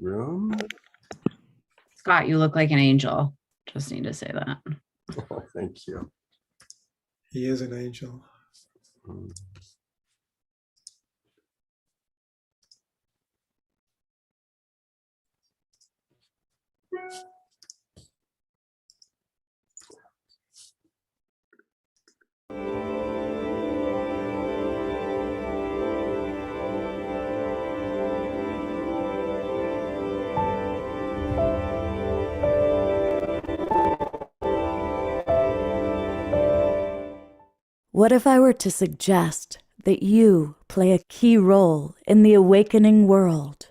room. Scott, you look like an angel. Just need to say that. Oh, thank you. He is an angel. What if I were to suggest that you play a key role in the awakening world?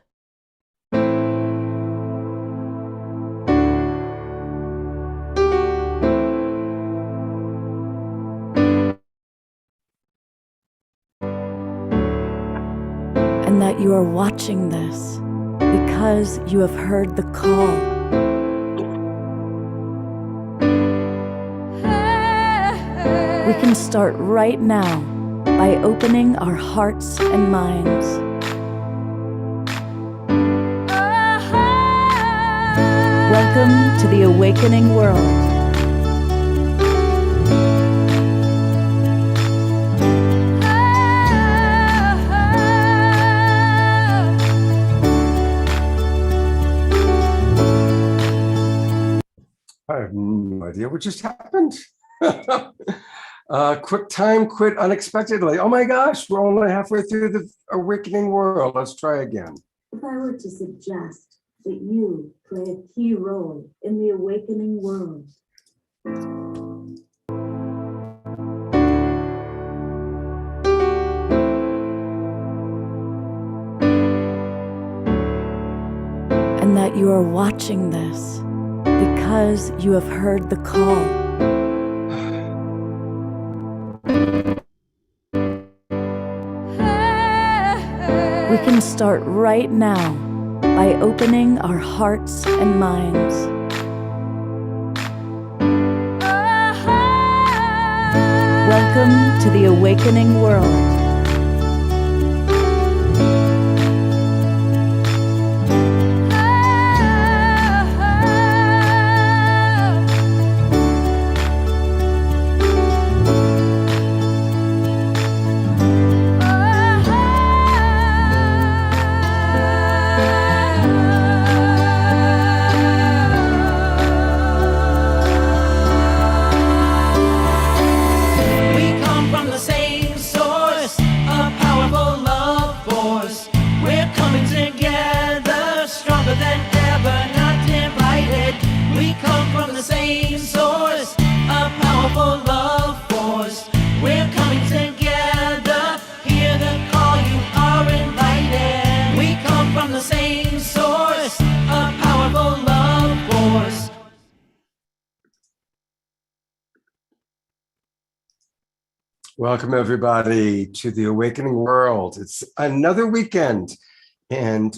And that you are watching this because you have heard the call. We can start right now by opening our hearts and minds. Welcome to the awakening world. I have no idea what just happened. Quick time quit unexpectedly. Oh my gosh, we're only halfway through the awakening world. Let's try again. If I were to suggest that you play a key role in the awakening world. And that you are watching this because you have heard the call. We can start right now by opening our hearts and minds. Welcome to the awakening world. Welcome everybody to the awakening world. It's another weekend, and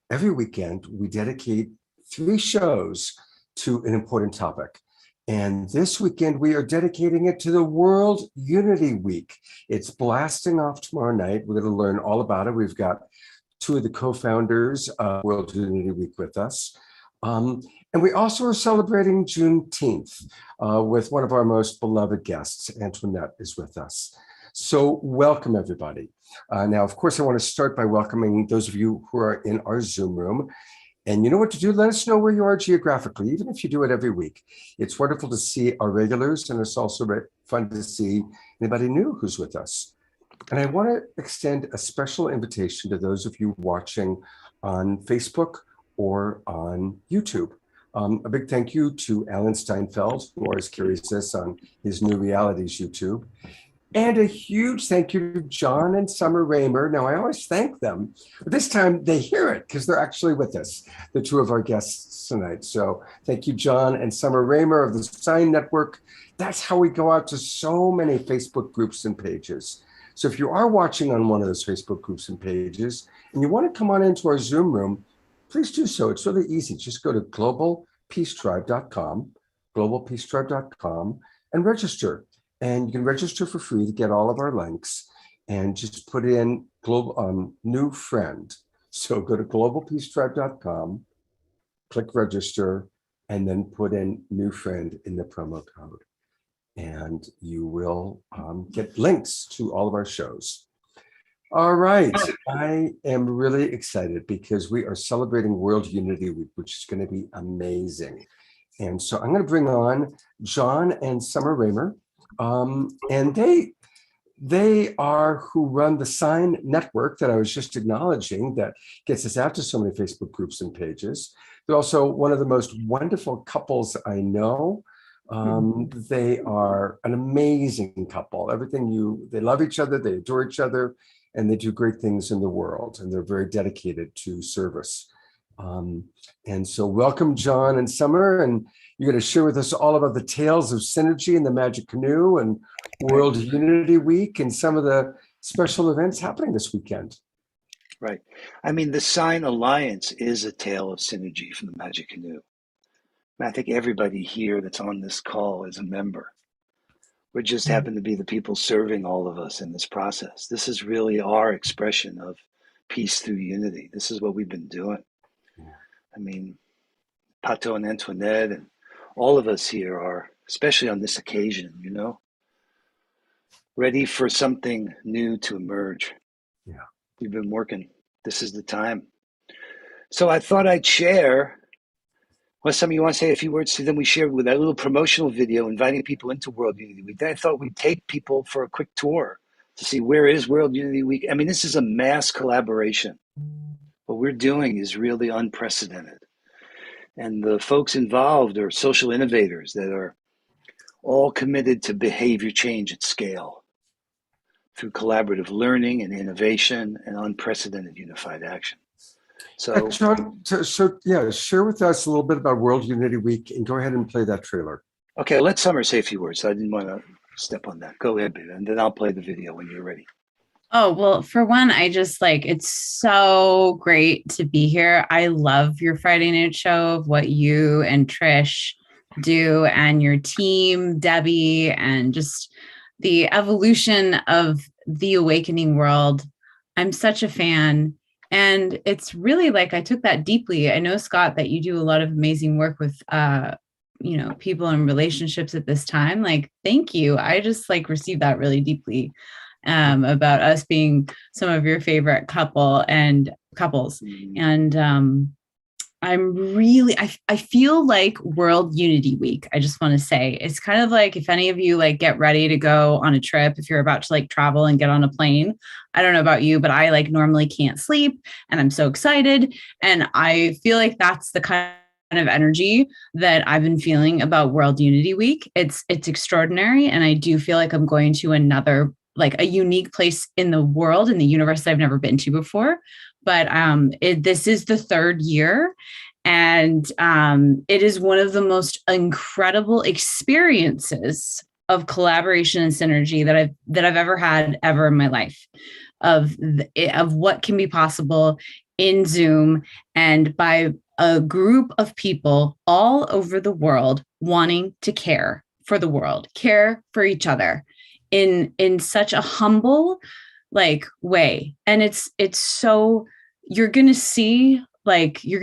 every weekend we dedicate 3 shows to an important topic. And this weekend we are dedicating it to the World Unity Week. It's blasting off tomorrow night. We're going to learn all about it. We've got 2 of the co-founders of World Unity Week with us. And we also are celebrating Juneteenth with one of our most beloved guests. Antoinette is with us. So welcome, everybody. Now, of course, I want to start by welcoming those of you who are in our Zoom room. And you know what to do. Let us know where you are geographically, even if you do it every week. It's wonderful to see our regulars, and it's also fun to see anybody new who's with us. And I want to extend a special invitation to those of you watching on Facebook or on YouTube. A big thank you to Alan Steinfeld, who always carries this on his New Realities YouTube. And a huge thank you to John and Summer Raymer. Now, I always thank them, but this time they hear it because they're actually with us, the 2 of our guests tonight. So thank you, John and Summer Raymer of the Sign Network. That's how we go out to so many Facebook groups and pages. So if you are watching on one of those Facebook groups and pages and you want to come on into our Zoom room, please do so. It's really easy. Just go to globalpeacetribe.com, and register. And you can register for free to get all of our links, and just put in global new friend, So go to globalpeacetribe.com, click register, and then put in new friend in the promo code. And you will get links to all of our shows. All right. I am really excited because we are celebrating World Unity Week, which is going to be amazing. And so I'm going to bring on John and Summer Raymer. And they are who run the Sign Network that I was just acknowledging that gets us out to so many Facebook groups and pages. They're also one of the most wonderful couples I know. They are an amazing couple. They love each other, they adore each other, and they do great things in the world, and they're very dedicated to service. And so welcome, John and Summer, and you're going to share with us all about the tales of synergy and the Magic Canoe and World Unity Week and some of the special events happening this weekend. Right. I mean, the Sign Alliance is a tale of synergy from the Magic Canoe. I think everybody here that's on this call is a member. We just happen to be the people serving all of us in this process. This is really our expression of peace through unity. This is what we've been doing. I mean, Pato and Antoinette and all of us here are, especially on this occasion, ready for something new to emerge. Yeah. We've been working. This is the time. So I thought I'd share. Well, some of you want to say a few words, so then we shared with that little promotional video inviting people into World Unity Week. Then I thought we'd take people for a quick tour to see where is World Unity Week. I mean, this is a mass collaboration. What we're doing is really unprecedented. And the folks involved are social innovators that are all committed to behavior change at scale through collaborative learning and innovation and unprecedented unified action. So, John, share with us a little bit about World Unity Week and go ahead and play that trailer. Okay, let Summer say a few words. I didn't want to step on that. Go ahead, baby, and then I'll play the video when you're ready. Oh, well, for one, I just it's so great to be here. I love your Friday night show of what you and Trish do and your team, Debbie, and just the evolution of the awakening world. I'm such a fan. And it's really I took that deeply. I know, Scott, that you do a lot of amazing work with, people and relationships at this time. Thank you. I just received that really deeply about us being some of your favorite couples. And I'm really, I feel like World Unity Week. I just want to say it's kind of if any of you get ready to go on a trip, if you're about to travel and get on a plane. I don't know about you, but I normally can't sleep and I'm so excited. And I feel that's the kind of energy that I've been feeling about World Unity Week. It's extraordinary. And I do feel I'm going to another, a unique place in the world, in the universe that I've never been to before. But this is the third year, and it is one of the most incredible experiences of collaboration and synergy that I've ever had in my life, of what can be possible in Zoom and by a group of people all over the world wanting to care for the world, care for each other in such a humble way. And it's so, you're going to see the website, you're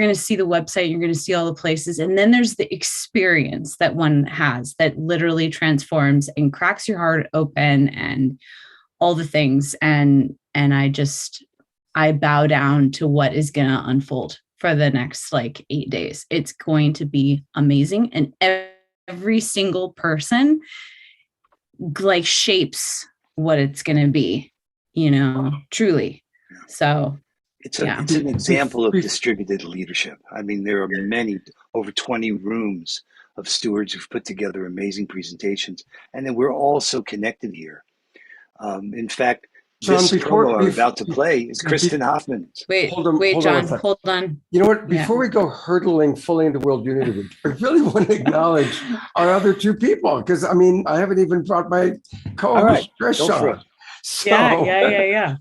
going to see all the places. And then there's the experience that one has that literally transforms and cracks your heart open and all the things. And I bow down to what is going to unfold for the next 8 days. It's going to be amazing. And every single person shapes what it's going to be, truly. So it's an example of distributed leadership. I mean, there are over 20 rooms of stewards who've put together amazing presentations, and then we're all so connected here. In fact, John, this promo I'm about to play is Kristen Hoffman's. Wait, John, hold on. You know what? Before we go hurtling fully into World Unity Week, I really want to acknowledge our other two people, because I haven't even brought my co-host Trish on. So, Yeah.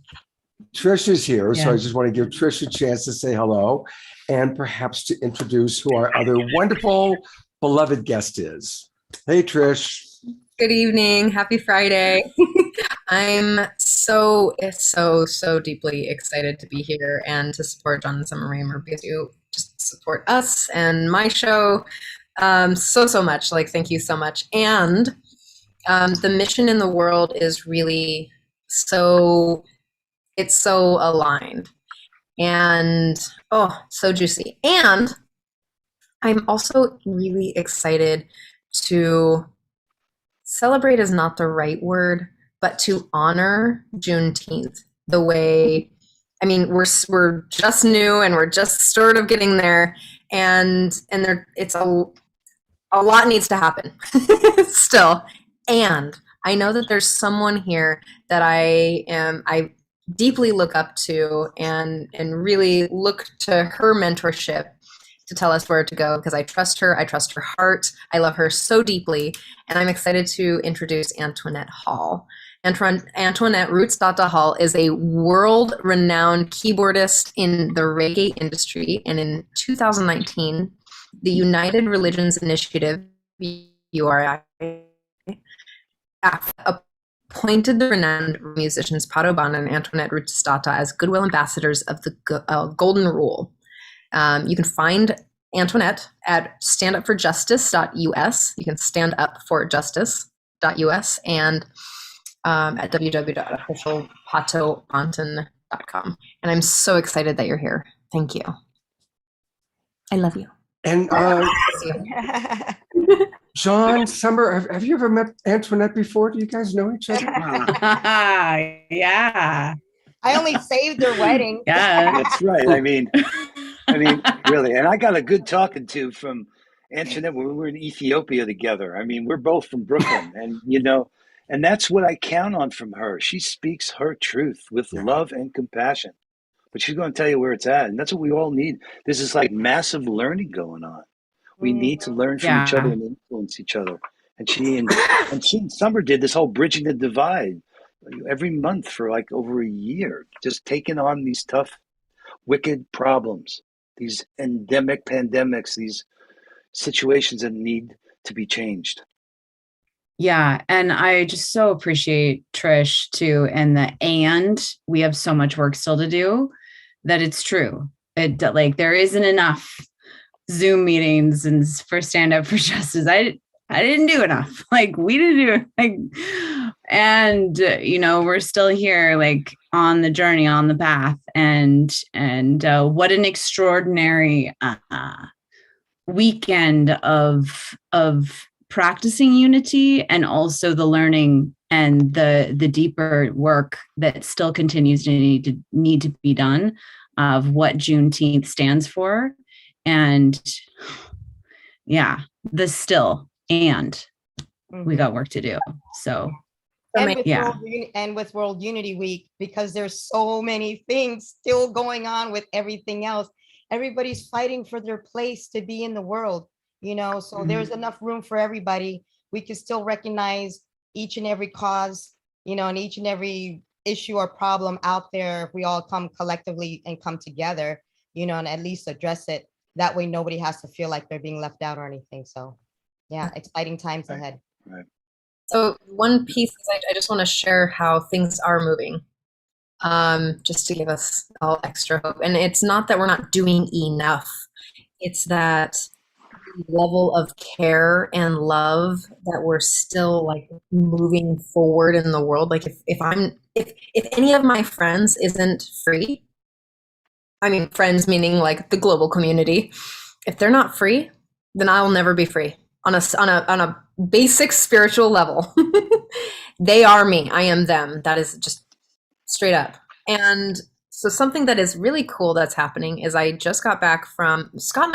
Trish is here, so Yeah. I just want to give Trish a chance to say hello and perhaps to introduce who our other wonderful, beloved guest is. Hey, Trish. Good evening. Happy Friday. I'm so deeply excited to be here and to support John and Summer Ramer because you just support us and my show so much. Like, thank you so much. And the mission in the world is really it's so aligned and so juicy. And I'm also really excited to celebrate is not the right word, but to honor Juneteenth the way, I mean, we're just new and we're just sort of getting there, and it's a lot needs to happen still. And I know that there's someone here that I deeply look up to and really look to her mentorship to tell us where to go, because I trust her heart, I love her so deeply, and I'm excited to introduce Antoinette Hall. Antoinette Roots-Data Hall is a world-renowned keyboardist in the reggae industry, and in 2019, the United Religions Initiative, URI, appointed the renowned musicians Pato Bana and Antoinette Roots-Data as goodwill ambassadors of the Golden Rule. You can find Antoinette at standupforjustice.us. You can stand up for justice.us and at www.officialpatobantan.com. And I'm so excited that you're here. Thank you. I love you. And John, Summer, have you ever met Antoinette before? Do you guys know each other? Yeah. I only saved their wedding. Yeah. That's right. I mean, really. And I got a good talking to from Antoinette when we were in Ethiopia together. I mean, we're both from Brooklyn, and and that's what I count on from her. She speaks her truth with love and compassion, but she's going to tell you where it's at. And that's what we all need. This is like massive learning going on. We need to learn from each other and influence each other. And she and Summer did this whole bridging the divide every month for like over a year, just taking on these tough, wicked problems, these endemic pandemics, these situations that need to be changed. Yeah. And I just so appreciate Trish too. And we have so much work still to do, that it's true. There isn't enough Zoom meetings and for Stand Up for Justice. I didn't do enough. We didn't do it. And we're still here, on the journey, on the path, and what an extraordinary weekend of practicing unity, and also the learning and the deeper work that still continues to need to be done of what Juneteenth stands for. And we got work to do. So and with World Unity Week, because there's so many things still going on with everything else. Everybody's fighting for their place to be in the world, so there's enough room for everybody. We can still recognize each and every cause, and each and every issue or problem out there. If we all come collectively and come together, and at least address it. That way, nobody has to feel like they're being left out or anything. So, exciting times ahead. Right. So one piece is I just want to share how things are moving, just to give us all extra hope. And it's not that we're not doing enough. It's that level of care and love that we're still moving forward in the world. If any of my friends isn't free, I mean, friends meaning the global community, if they're not free, then I will never be free on a basic spiritual level. They are me. I am them. That is just straight up. And so something that is really cool that's happening is Scott and I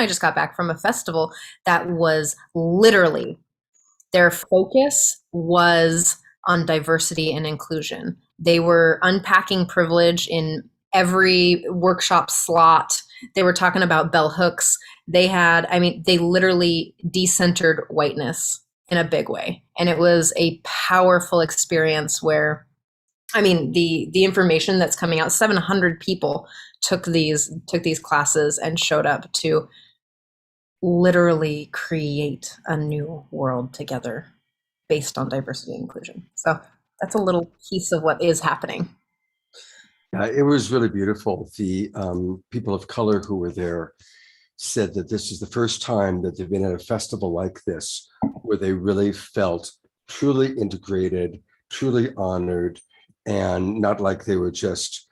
just got back from a festival that was literally, their focus was on diversity and inclusion. They were unpacking privilege in every workshop slot. They were talking about bell hooks. They literally decentered whiteness in a big way. And it was a powerful experience where, the information that's coming out, 700 people took these classes and showed up to literally create a new world together based on diversity and inclusion. So that's a little piece of what is happening. It was really beautiful. The people of color who were there said that this is the first time that they've been at a festival like this, where they really felt truly integrated, truly honored, and not like they were just,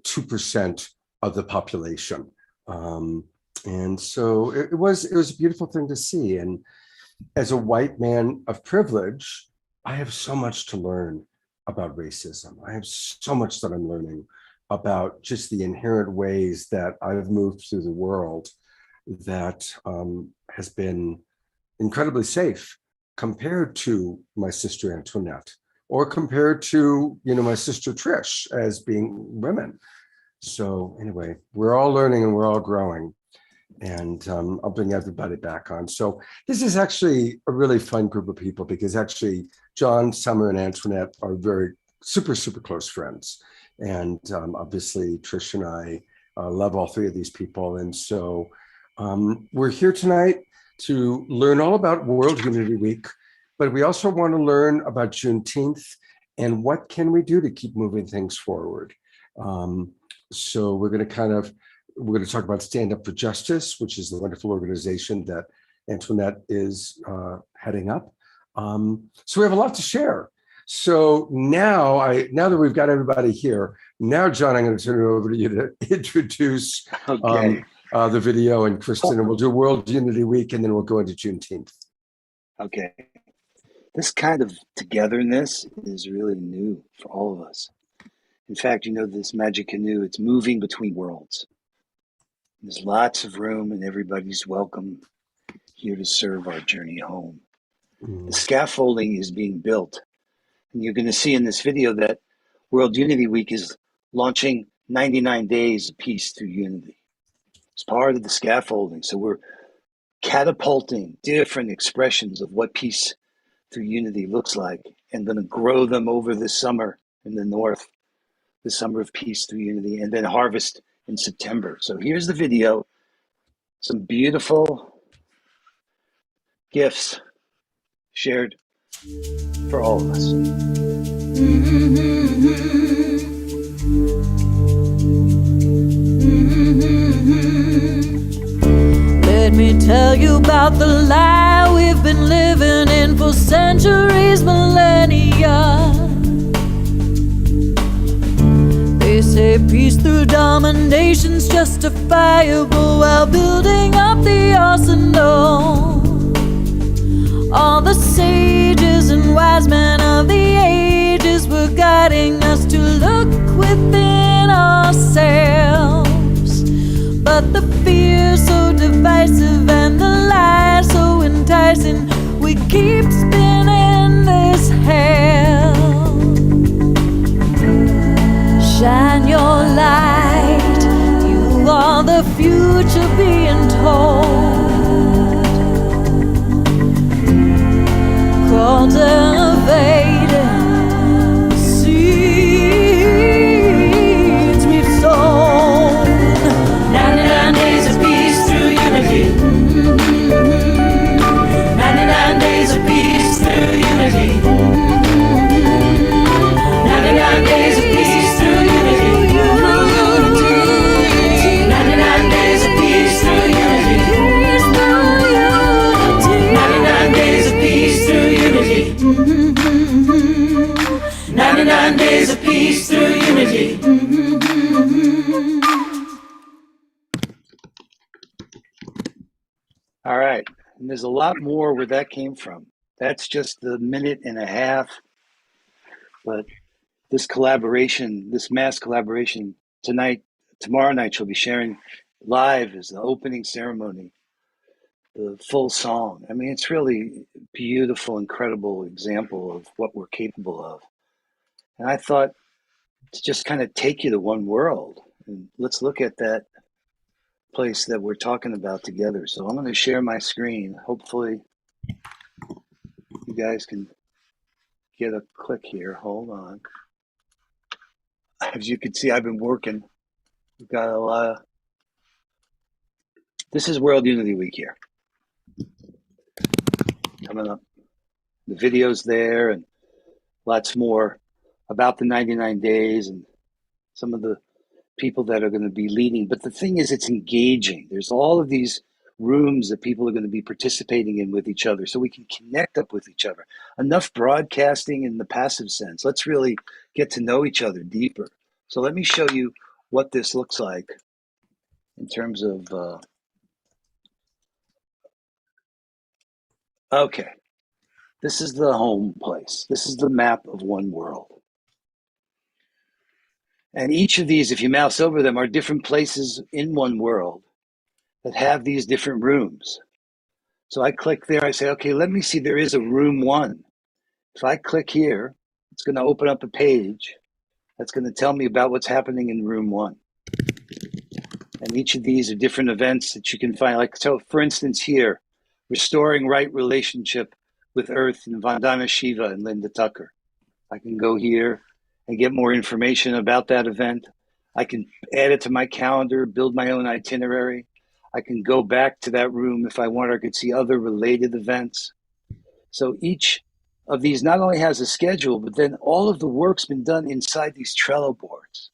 2% of the population. And so it was a beautiful thing to see. And as a white man of privilege, I have so much to learn about racism. I have so much that I'm learning about just the inherent ways that I've moved through the world that has been incredibly safe compared to my sister Antoinette, or compared to, my sister Trish as being women. So anyway, we're all learning and we're all growing. And I'll bring everybody back on. So this is actually a really fun group of people, because actually John, Summer, and Antoinette are very super, super close friends. And obviously Trish and I love all three of these people. And so we're here tonight to learn all about World Unity Week, but we also want to learn about Juneteenth and what can we do to keep moving things forward. So we're going to talk about Stand Up for Justice, which is the wonderful organization that Antoinette is heading up. So we have a lot to share. So now that we've got everybody here, now, John, I'm going to turn it over to you to introduce the video, and Kristen, and we'll do World Unity Week, and then we'll go into Juneteenth. Okay. This kind of togetherness is really new for all of us. In fact, this magic canoe, it's moving between worlds. There's lots of room and everybody's welcome here to serve our journey home. The scaffolding is being built. And you're going to see in this video that World Unity Week is launching 99 Days of Peace Through Unity. It's part of the scaffolding. So we're catapulting different expressions of what peace through unity looks like, and going to grow them over this summer in the North, the summer of peace through unity, and then harvest in September. So here's the video. Some beautiful gifts shared for all of us. Let me tell you about the lie we've been living in for centuries, millennia. They say peace through domination's justifiable while building up the arsenal. All the sages and wise men of the ages were guiding us to look within ourselves. But the fear so divisive and the lie so enticing, we keep spinning this hell. Shine your light, you are the future being told. Cultivating the seeds we've sown. 99 days of peace through unity. 99 days of peace through unity. 99 days of peace through unity. 99 days of peace through unity. 99 days of peace through unity. 99 days of peace through unity. All right. And there's a lot more where that came from. That's just the minute and a half. But this collaboration, this mass collaboration tonight, tomorrow night, she'll be sharing live as the opening ceremony, the full song. I mean, it's really a beautiful, incredible example of what we're capable of. And I thought to just kind of take you to one world, and let's look at that place that we're talking about together. So I'm going to share my screen. Hopefully you guys can get a click here. Hold on. As you can see, I've been working. We've got a lot of... This is World Unity Week here. Coming up The video's there and lots more about the 99 days and some of the people that are going to be leading. But the thing is, it's engaging. There's all of these rooms that people are going to be participating in with each other so we can connect up with each other. Enough broadcasting in the passive sense. Let's really get to know each other deeper. So let me show you what this looks like in terms of, okay, this is the home place. This is the map of one world. And each of these, if you mouse over them, are different places in one world that have these different rooms. So I click there, I say, okay, let me see, there is a room 1. If I click here, it's going to open up a page that's going to tell me about what's happening in room 1. And each of these are different events that you can find. Like, so for instance here, restoring right relationship with Earth and Vandana Shiva and Linda Tucker. I can go here and get more information about that event. I can add it to my calendar, build my own itinerary. I can go back to that room if I want, or I could see other related events. So each of these not only has a schedule, but then all of the work's been done inside these Trello boards.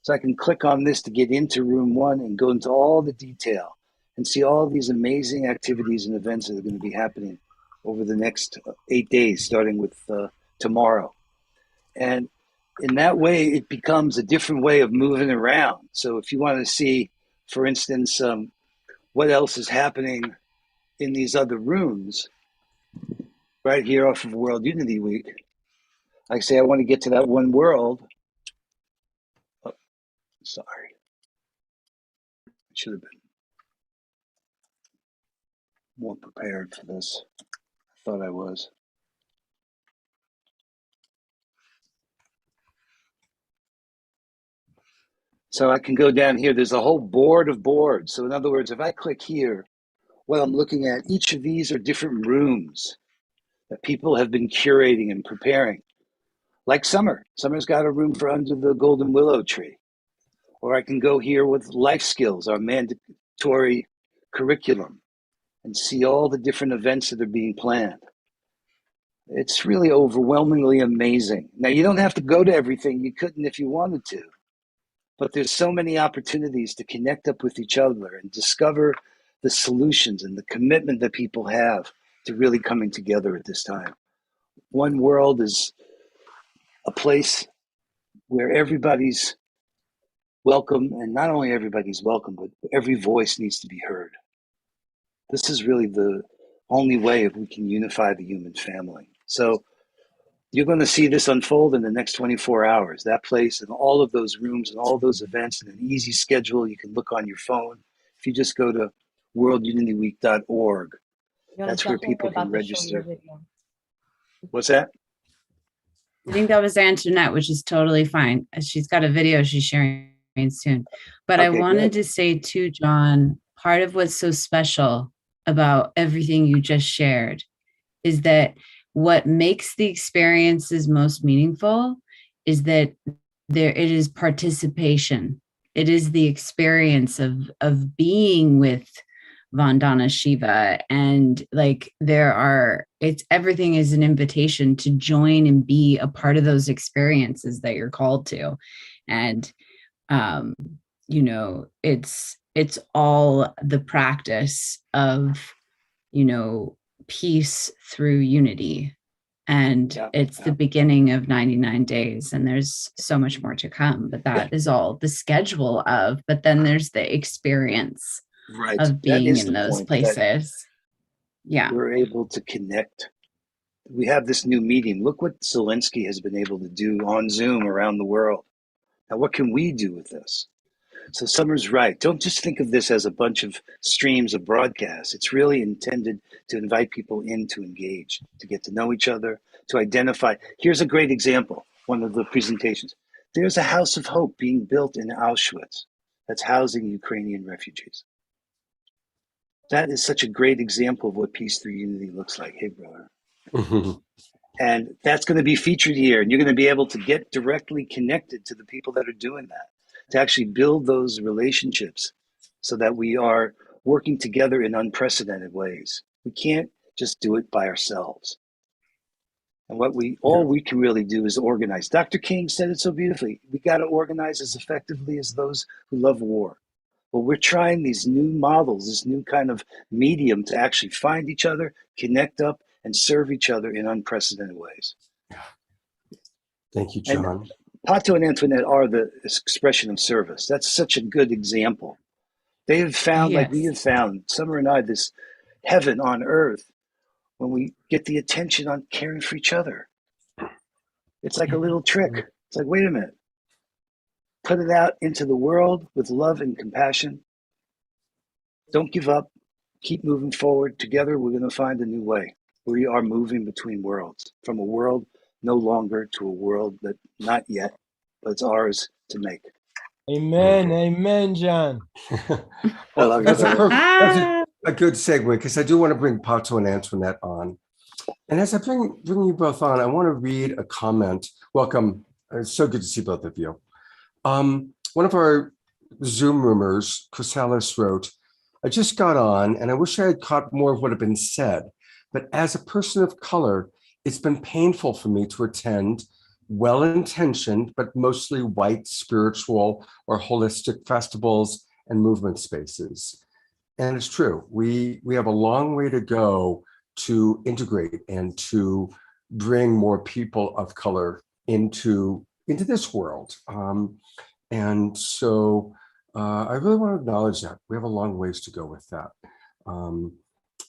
So I can click on this to get into room 1 and go into all the detail and see all these amazing activities and events that are going to be happening over the next 8 days, starting with tomorrow. And in that way, it becomes a different way of moving around. So if you want to see, for instance, what else is happening in these other rooms, right here off of World Unity Week, I say I want to get to that one world. Oh, sorry. I should have been more prepared for this. I thought I was. So I can go down here. There's a whole board of boards. So in other words, if I click here, what I'm looking at, each of these are different rooms that people have been curating and preparing. Like Summer. Summer's got a room for under the golden willow tree. Or I can go here with life skills, our mandatory curriculum, and see all the different events that are being planned. It's really overwhelmingly amazing. Now, you don't have to go to everything. You couldn't if you wanted to. But there's so many opportunities to connect up with each other and discover the solutions and the commitment that people have to really coming together at this time. One World is a place where everybody's welcome, and not only everybody's welcome, but every voice needs to be heard. This is really the only way we can unify the human family. So you're going to see this unfold in the next 24 hours, that place and all of those rooms and all those events in an easy schedule. You can look on your phone. If you just go to worldunityweek.org, that's where people can register. What's that? I think that was Antoinette, which is totally fine. She's got a video she's sharing soon. But I wanted to say too, John, part of what's so special about everything you just shared is that what makes the experiences most meaningful is that it is participation. It is the experience of being with Vandana Shiva, and like everything is an invitation to join and be a part of those experiences that you're called to. And it's all the practice of peace through unity, and it's the beginning of 99 days, and there's so much more to come, but that is all the schedule of, but then there's the experience of being in those places. We're able to connect. We have this new medium. Look what Zelensky has been able to do on Zoom around the world. Now, what can we do with this? So Summer's right. Don't just think of this as a bunch of streams of broadcasts. It's really intended to invite people in to engage, to get to know each other, to identify. Here's a great example, one of the presentations. There's a house of hope being built in Auschwitz that's housing Ukrainian refugees. That is such a great example of what peace through unity looks like. Hey, brother. Mm-hmm. And that's going to be featured here. And you're going to be able to get directly connected to the people that are doing that, to actually build those relationships so that we are working together in unprecedented ways. We can't just do it by ourselves. And all we can really do is organize. Dr. King said it so beautifully. We got to organize as effectively as those who love war. Well, we're trying these new models, this new kind of medium to actually find each other, connect up, and serve each other in unprecedented ways. Thank you, And John. Pato and Antoinette are the expression of service. That's such a good example. They have found, like we Yes. have found, Summer and I, this heaven on earth when we get the attention on caring for each other. It's like a little trick. It's like, wait a minute. Put it out into the world with love and compassion. Don't give up. Keep moving forward. Together, we're going to find a new way. We are moving between worlds, from a world no longer to a world that not yet, but it's ours to make. Amen. Amen, John. I love you, That's brother. that's a good segue, because I do want to bring Pato and Antoinette on. And as I bring you both on, I want to read a comment. Welcome. It's so good to see both of you. One of our Zoom roomers, Chrysalis, wrote, I just got on and I wish I had caught more of what had been said. But as a person of color, it's been painful for me to attend well-intentioned, but mostly white spiritual or holistic festivals and movement spaces. And it's true, we have a long way to go to integrate and to bring more people of color into this world. And so I really want to acknowledge that. We have a long ways to go with that.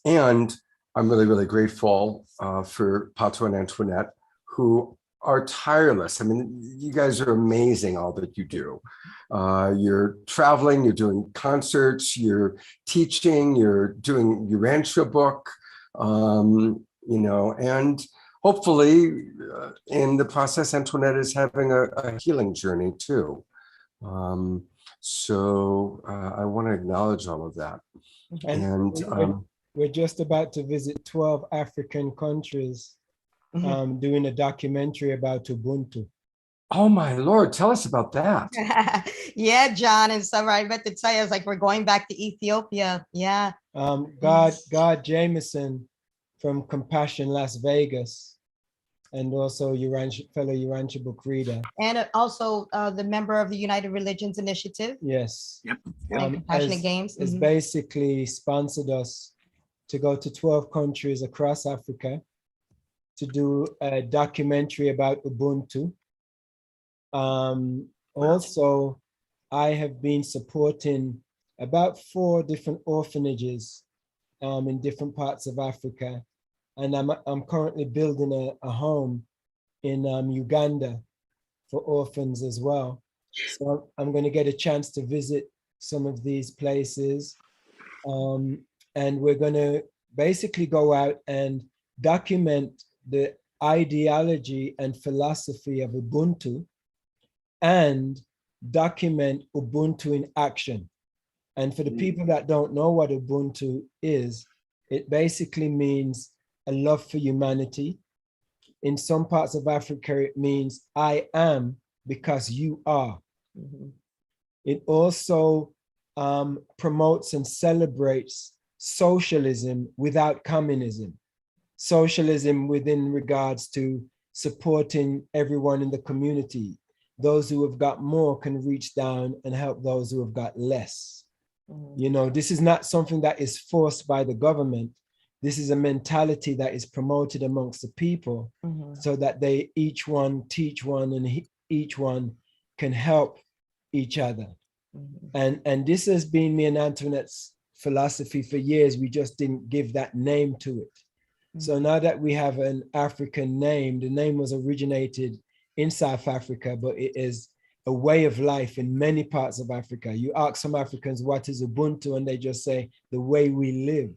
And I'm really, really grateful for Pato and Antoinette, who are tireless. I mean, you guys are amazing, all that you do. You're traveling, you're doing concerts, you're teaching, you're doing your Rancho book, and hopefully in the process, Antoinette is having a healing journey too. So I want to acknowledge all of that. And we're just about to visit 12 African countries, doing a documentary about Ubuntu. Oh my Lord, tell us about that. Yeah, John and Summer, I meant to tell you, it's like we're going back to Ethiopia. Yeah. God Jameson from Compassion Las Vegas, and also fellow Urantia book reader. And also the member of the United Religions Initiative. Yes. Yep. And Compassionate Games. Has basically sponsored us to go to 12 countries across Africa to do a documentary about Ubuntu. Also, I have been supporting about 4 different orphanages in different parts of Africa. And I'm currently building a home in Uganda for orphans as well. So I'm going to get a chance to visit some of these places. And we're going to basically go out and document the ideology and philosophy of Ubuntu and document Ubuntu in action. And for the people that don't know what Ubuntu is, it basically means a love for humanity. In some parts of Africa, it means I am because you are. It also promotes and celebrates socialism without communism. Socialism within regards to supporting everyone in the community. Those who have got more can reach down and help those who have got less. This is not something that is forced by the government. This is a mentality that is promoted amongst the people so that they each one teach one and each one can help each other. And this has been me and Antoinette's philosophy for years. We just didn't give that name to it. So now that we have an African name, the name was originated in South Africa, but it is a way of life in many parts of Africa. You ask some Africans, what is Ubuntu? And they just say, the way we live.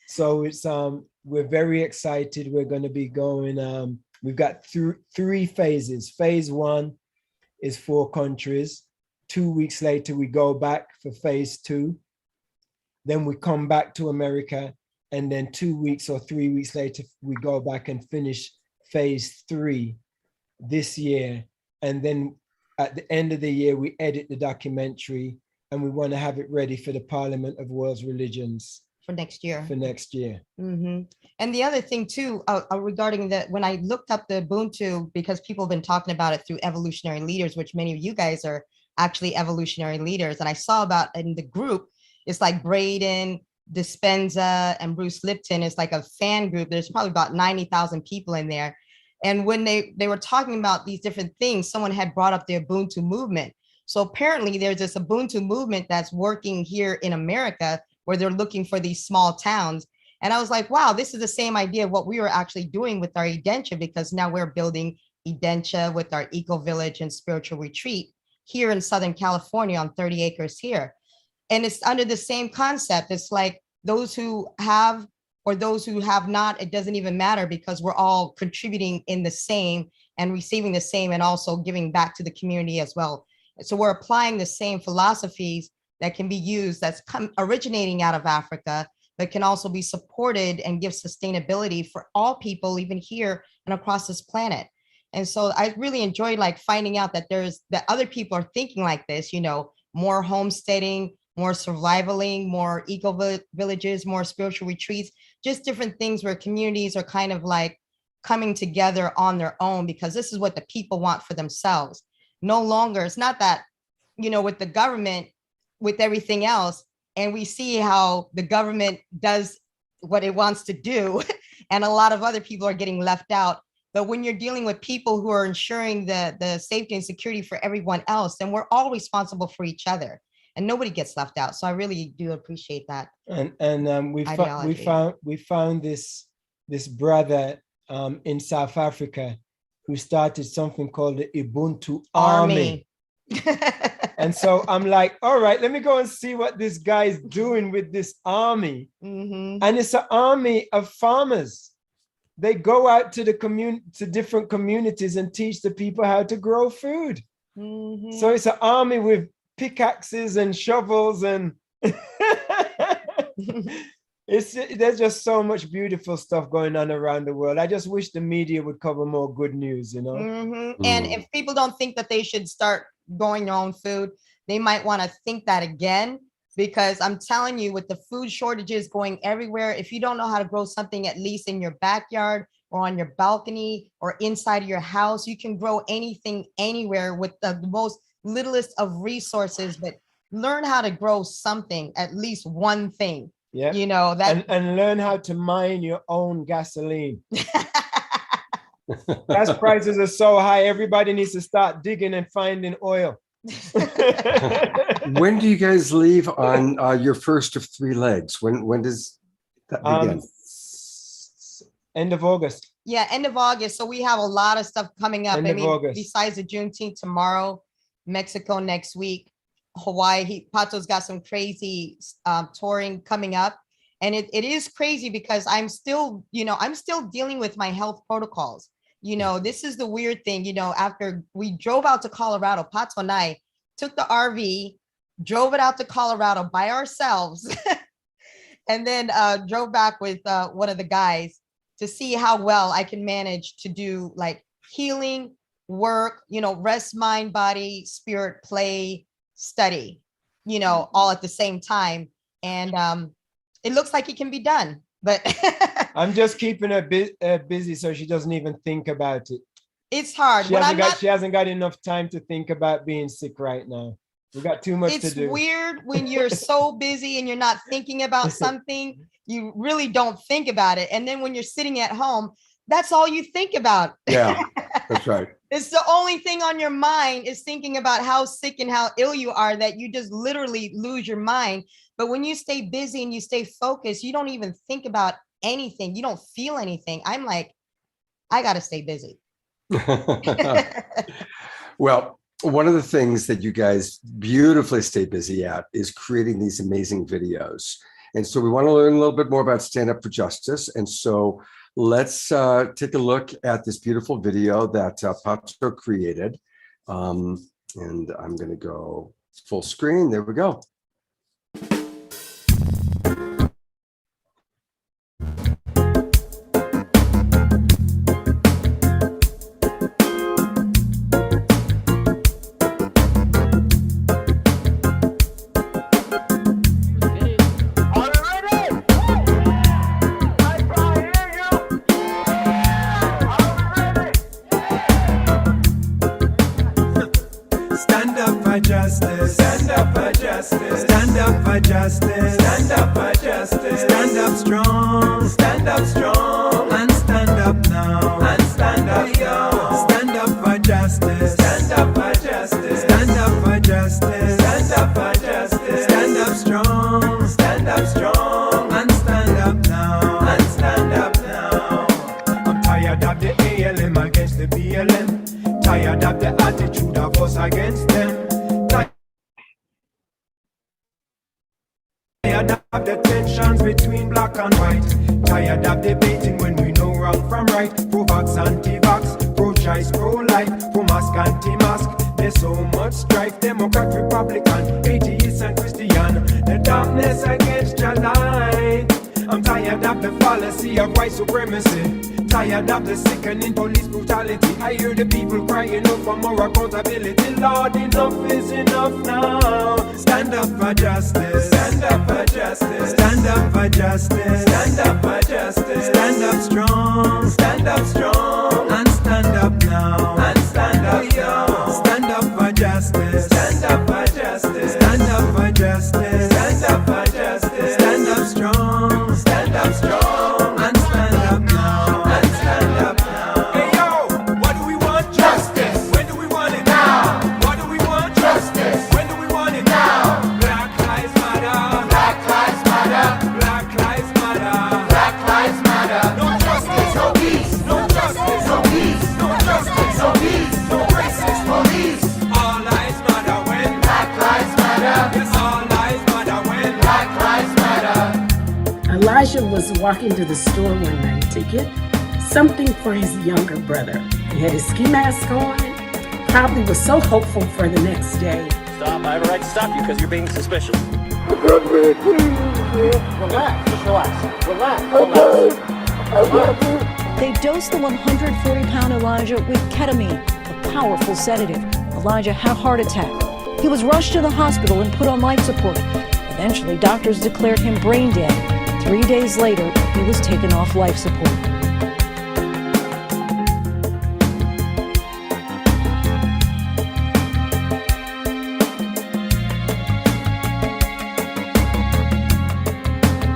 So it's we're very excited. We're going to be going, we've got 3 phases. Phase 1 is 4 countries. 2 weeks later, we go back for phase 2. Then we come back to America. And then 2 weeks or 3 weeks later, we go back and finish phase 3 this year. And then at the end of the year, we edit the documentary and we want to have it ready for the Parliament of World Religions for next year. Mm-hmm. And the other thing too, regarding that, when I looked up the Ubuntu, because people have been talking about it through evolutionary leaders, which many of you guys are actually evolutionary leaders. And I saw about in the group, it's like Braden, Dispenza, and Bruce Lipton is like a fan group. There's probably about 90,000 people in there. And when they were talking about these different things, someone had brought up the Ubuntu movement. So apparently there's this Ubuntu movement that's working here in America where they're looking for these small towns. And I was like, wow, this is the same idea of what we were actually doing with our Edentia, because now we're building Edentia with our eco village and spiritual retreat here in Southern California on 30 acres here. And it's under the same concept. It's like those who have or those who have not, it doesn't even matter, because we're all contributing in the same and receiving the same and also giving back to the community as well. So we're applying the same philosophies that can be used, that's originating out of Africa, but can also be supported and give sustainability for all people, even here and across this planet. And so I really enjoyed like finding out that that other people are thinking like this, you know, more homesteading, more survivaling, more eco villages, more spiritual retreats, just different things where communities are kind of like coming together on their own, because this is what the people want for themselves. No longer, it's not that, you know, with the government, with everything else, and we see how the government does what it wants to do, and a lot of other people are getting left out. But when you're dealing with people who are ensuring the safety and security for everyone else, then we're all responsible for each other, and nobody gets left out. So I really do appreciate that. And we found this brother in South Africa who started something called the Ubuntu Army. And so I'm like, all right, let me go and see what this guy's doing with this army. Mm-hmm. And it's an army of farmers. They go out to to different communities and teach the people how to grow food. Mm-hmm. So it's an army with pickaxes and shovels, and there's just so much beautiful stuff going on around the world. I just wish the media would cover more good news, you know. Mm-hmm. And if people don't think that they should start growing their own food, they might want to think that again, because I'm telling you, with the food shortages going everywhere, if you don't know how to grow something, at least in your backyard or on your balcony or inside of your house, you can grow anything anywhere with the most littlest of resources. But learn how to grow something, at least one thing. Yeah, you know that, and learn how to mine your own gasoline. Gas prices are so high, everybody needs to start digging and finding oil. When do you guys leave on your first of 3 legs? When does that begin? End of August. Yeah, end of August. So we have a lot of stuff coming up. End of August. Besides the Juneteenth tomorrow, Mexico next week, Hawaii, Pato's got some crazy touring coming up. And it is crazy because I'm still dealing with my health protocols. You know, this is the weird thing, you know, after we drove out to Colorado, Pato and I took the RV, drove it out to Colorado by ourselves, and then drove back with one of the guys to see how well I can manage to do like healing, work, you know, rest, mind, body, spirit, play, study, you know, all at the same time. And it looks like it can be done, but I'm just keeping her busy so she doesn't even think about it. It's hard. She hasn't got enough time to think about being sick right now. We got too much to do. It's weird when you're so busy and you're not thinking about something, you really don't think about it. And then when you're sitting at home, that's all you think about. Yeah, that's right. It's the only thing on your mind is thinking about how sick and how ill you are, that you just literally lose your mind. But when you stay busy and you stay focused, you don't even think about anything. You don't feel anything. I'm like, I got to stay busy. Well, one of the things that you guys beautifully stay busy at is creating these amazing videos. And so we want to learn a little bit more about Stand Up for Justice. And so let's take a look at this beautiful video that Pato created. And I'm going to go full screen. There we go. justice. Stand up for justice. Stand up for justice. Stand up strong. Stand up strong. And stand up now. And stand up now. Stand up for justice. Stand up for justice. Stand up for justice. Stand up for justice. Stand up strong. Stand up strong. And stand up now. And stand up now. I'm tired of the ALM against the BLM. Tired of the attitude of us against them. Tired of the tensions between black and white. Tired of debating when we know wrong from right. Pro-vax, anti-vax, pro-choice, pro-life, pro-mask, anti-mask. There's so much strife. Democrat, Republican, atheist and Christian. The darkness against your light. I'm tired of the fallacy of white supremacy. Tired of the sickening police brutality. I hear the people crying out for more accountability. Lord, enough is enough now. Stand up for justice. Stand up for justice. Stand up for justice. Stand up for justice. Stand up strong. Stand up strong. And stand up now. And stand up now. Stand up for justice. Stand up for justice. Stand up for justice. Stand up for justice. Stand up strong. Stand up strong. And stand up now. And stand up now. Hey yo, what do we want? Justice. When do we want it? Now. What do we want? Justice. When do we want it? Now. Black lives matter. Black lives matter. Black lives matter. Black lives matter. No justice, no peace. No justice, no peace. No justice, no peace. No racist police. All lives matter when black lives matter. Yes, all lives matter when black lives matter. Elijah was walking to the store one night to get something for his younger brother. He had his ski mask on, probably was so hopeful for the next day. Stop, I have a right to stop you because you're being suspicious. Relax, just relax. Relax, relax. They dosed the 140-pound Elijah with ketamine, a powerful sedative. Elijah had a heart attack. He was rushed to the hospital and put on life support. Eventually, doctors declared him brain dead. 3 days later, he was taken off life support.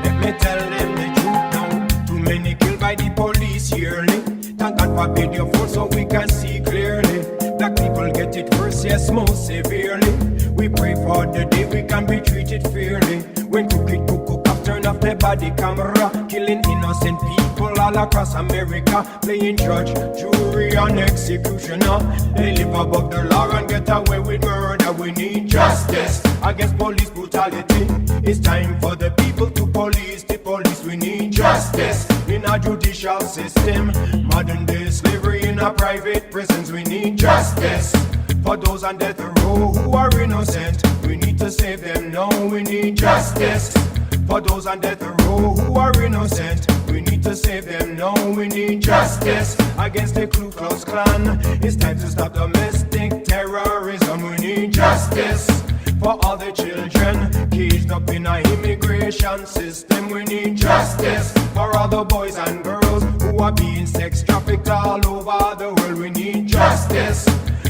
Let me tell them the truth now. Too many killed by the police yearly. Thank God forbid your fault so we can see clearly. Black people get it worse, yes, most severely. We pray for the day we can be treated fairly. When crooked cuckoo cops turn off their body camera, killing innocent people all across America, playing judge, jury, and executioner. They live above the law and get away with murder. We need justice against police brutality. It's time for the people to police the police. We need justice in our judicial system. Modern day slavery in our private prisons. We need justice for those on death row who are innocent. We need to save them now. We need justice for those on death row who are innocent. We need to save them now. We need justice against the Ku Klux Klan. It's time to stop domestic terrorism. We need justice for all the children caged up in our immigration system. We need justice for all the boys and girls who are being sex trafficked all over the world. We need justice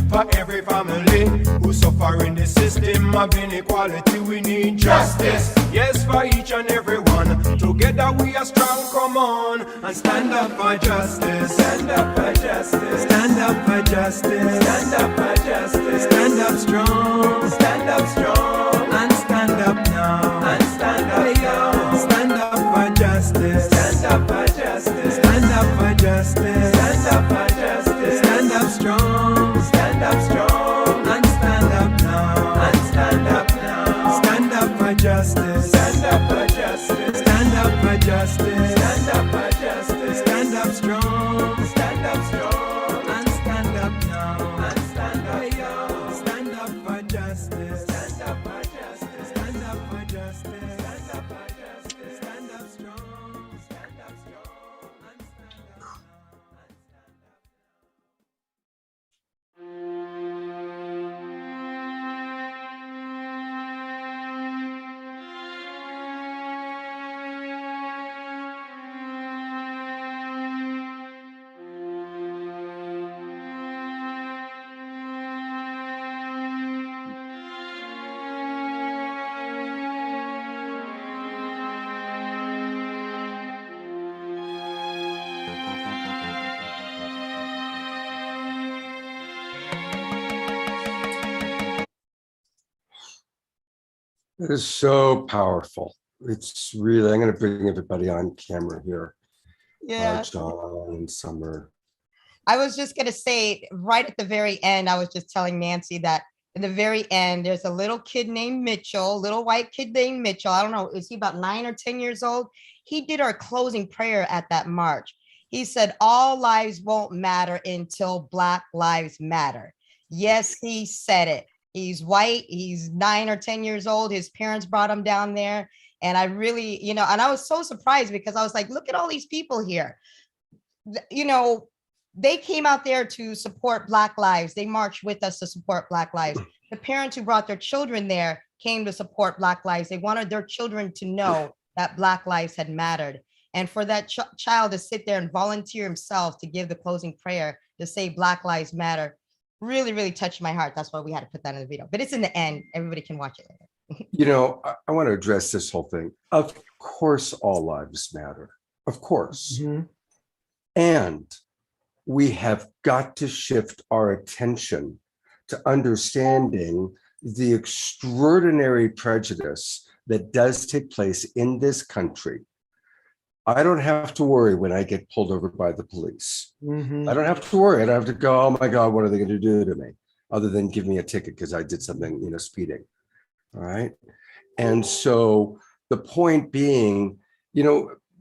for every family who suffer in the system of inequality. We need justice, yes, for each and every one. Together we are strong, come on, and stand up for justice. Stand up for justice. Stand up for justice. Stand up for justice. Stand up strong. Stand up strong. And stand up now. And stand up now. Stand up for justice. Stand up for justice. Stand up for justice. Stand up for justice. Stand up strong. Stand up strong. And stand up now. And stand up now. Stand up for justice. Stand up for justice. Stand up for justice. Stand up for justice. Stand up strong. Stand up strong. And stand up now. And stand up now. Stand up for justice. Stand up for justice. Stand up for justice. Stand up for justice. Stand up strong. Stand up strong. And stand up now. It is so powerful. It's really, I'm going to bring everybody on camera here. Yeah. John and Summer. I was just going to say right at the very end, I was just telling Nancy that in the very end, there's a little kid named Mitchell, little white kid named Mitchell. I don't know, is he about 9 or 10 years old? He did our closing prayer at that march. He said, all lives won't matter until Black lives matter. Yes, he said it. He's white. He's 9 or 10 years old. His parents brought him down there. And I really, and I was so surprised because I was like, look at all these people here. They came out there to support Black lives. They marched with us to support Black lives. The parents who brought their children there came to support Black lives. They wanted their children to know that Black lives had mattered. And for that child to sit there and volunteer himself to give the closing prayer to say Black lives matter really, really touched my heart. That's why we had to put that in the video. But it's in the end. Everybody can watch it later. I want to address this whole thing. Of course, all lives matter. Of course. Mm-hmm. And we have got to shift our attention to understanding the extraordinary prejudice that does take place in this country. I don't have to worry when I get pulled over by the police. Mm-hmm. I don't have to worry. I don't have to go, oh my God, what are they going to do to me? Other than give me a ticket because I did something, speeding. All right. And so the point being,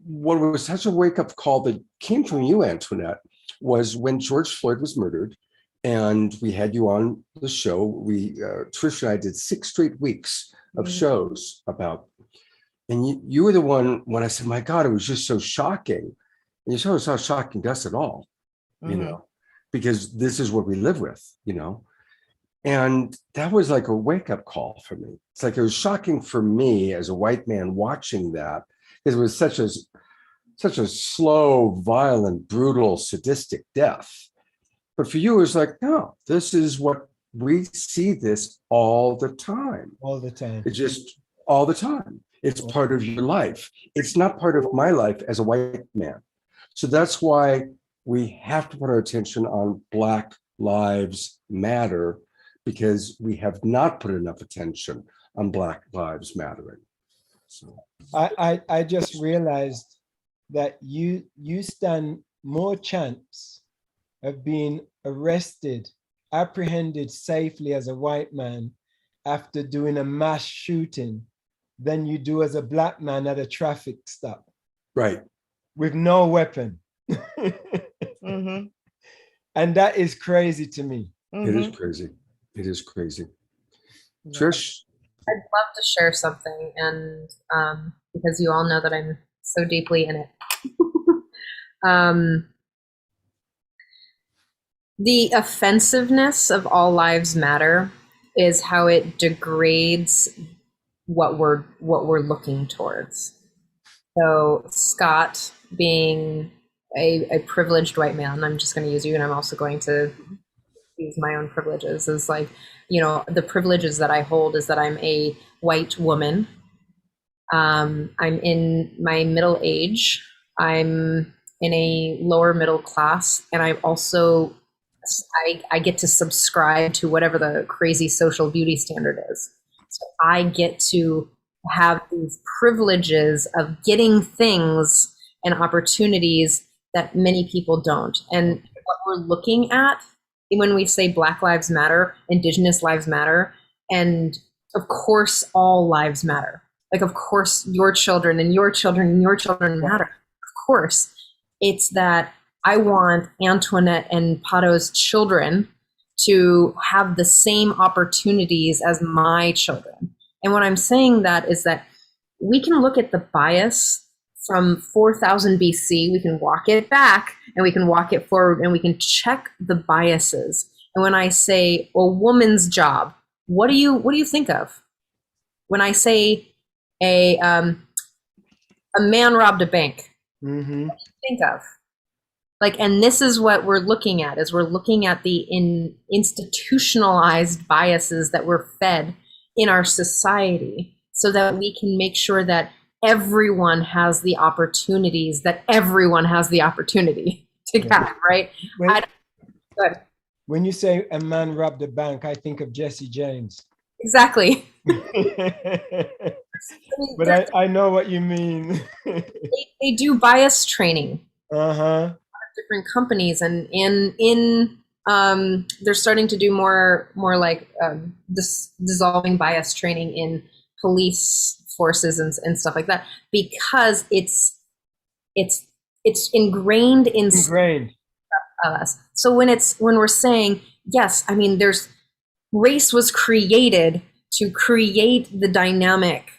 what was such a wake-up call that came from you, Antoinette, was when George Floyd was murdered and we had you on the show. Trish and I did 6 straight weeks of shows about, and you were the one when I said, my God, it was just so shocking. And you said, it's not shocking to us at all, because this is what we live with, And that was like a wake-up call for me. It's like it was shocking for me as a white man watching that, because it was such a slow, violent, brutal, sadistic death. But for you, it was like, no, this is what we see this all the time. All the time. It's just all the time. It's part of your life. It's not part of my life as a white man. So that's why we have to put our attention on Black Lives Matter, because we have not put enough attention on Black Lives Mattering. So I just realized that you stand more chance of being arrested, apprehended safely as a white man after doing a mass shooting than you do as a Black man at a traffic stop. Right. With no weapon. Mm-hmm. And that is crazy to me. It is crazy. It is crazy. Trish? I'd love to share something, and because you all know that I'm so deeply in it. The offensiveness of all lives matter is how it degrades what we're looking towards. So Scott, being a privileged white man, I'm just going to use you, and I'm also going to use my own privileges, is like, the privileges that I hold is that I'm a white woman. I'm in my middle age. I'm in a lower middle class, and I'm also, I get to subscribe to whatever the crazy social beauty standard is. So I get to have these privileges of getting things and opportunities that many people don't. And what we're looking at when we say Black Lives Matter, Indigenous lives matter, and of course all lives matter. Like, of course, your children and your children and your children matter. Of course. It's that I want Antoinette and Pato's children to have the same opportunities as my children. And what I'm saying that is that we can look at the bias from 4000 BC, we can walk it back and we can walk it forward and we can check the biases. And when I say a woman's job, what do you think of? When I say a man robbed a bank, what do you think of? Like, and this is what we're looking at, is we're looking at the institutionalized biases that we're fed in our society, so that we can make sure that everyone has the opportunities that everyone has the opportunity to get, right? When you say a man robbed a bank, I think of Jesse James. Exactly. But I know what you mean. They do bias training. Uh-huh. Different companies, and they're starting to do more like this dissolving bias training in police forces and stuff like that, because it's ingrained in us. So when we're saying, yes, I mean, race was created to create the dynamic,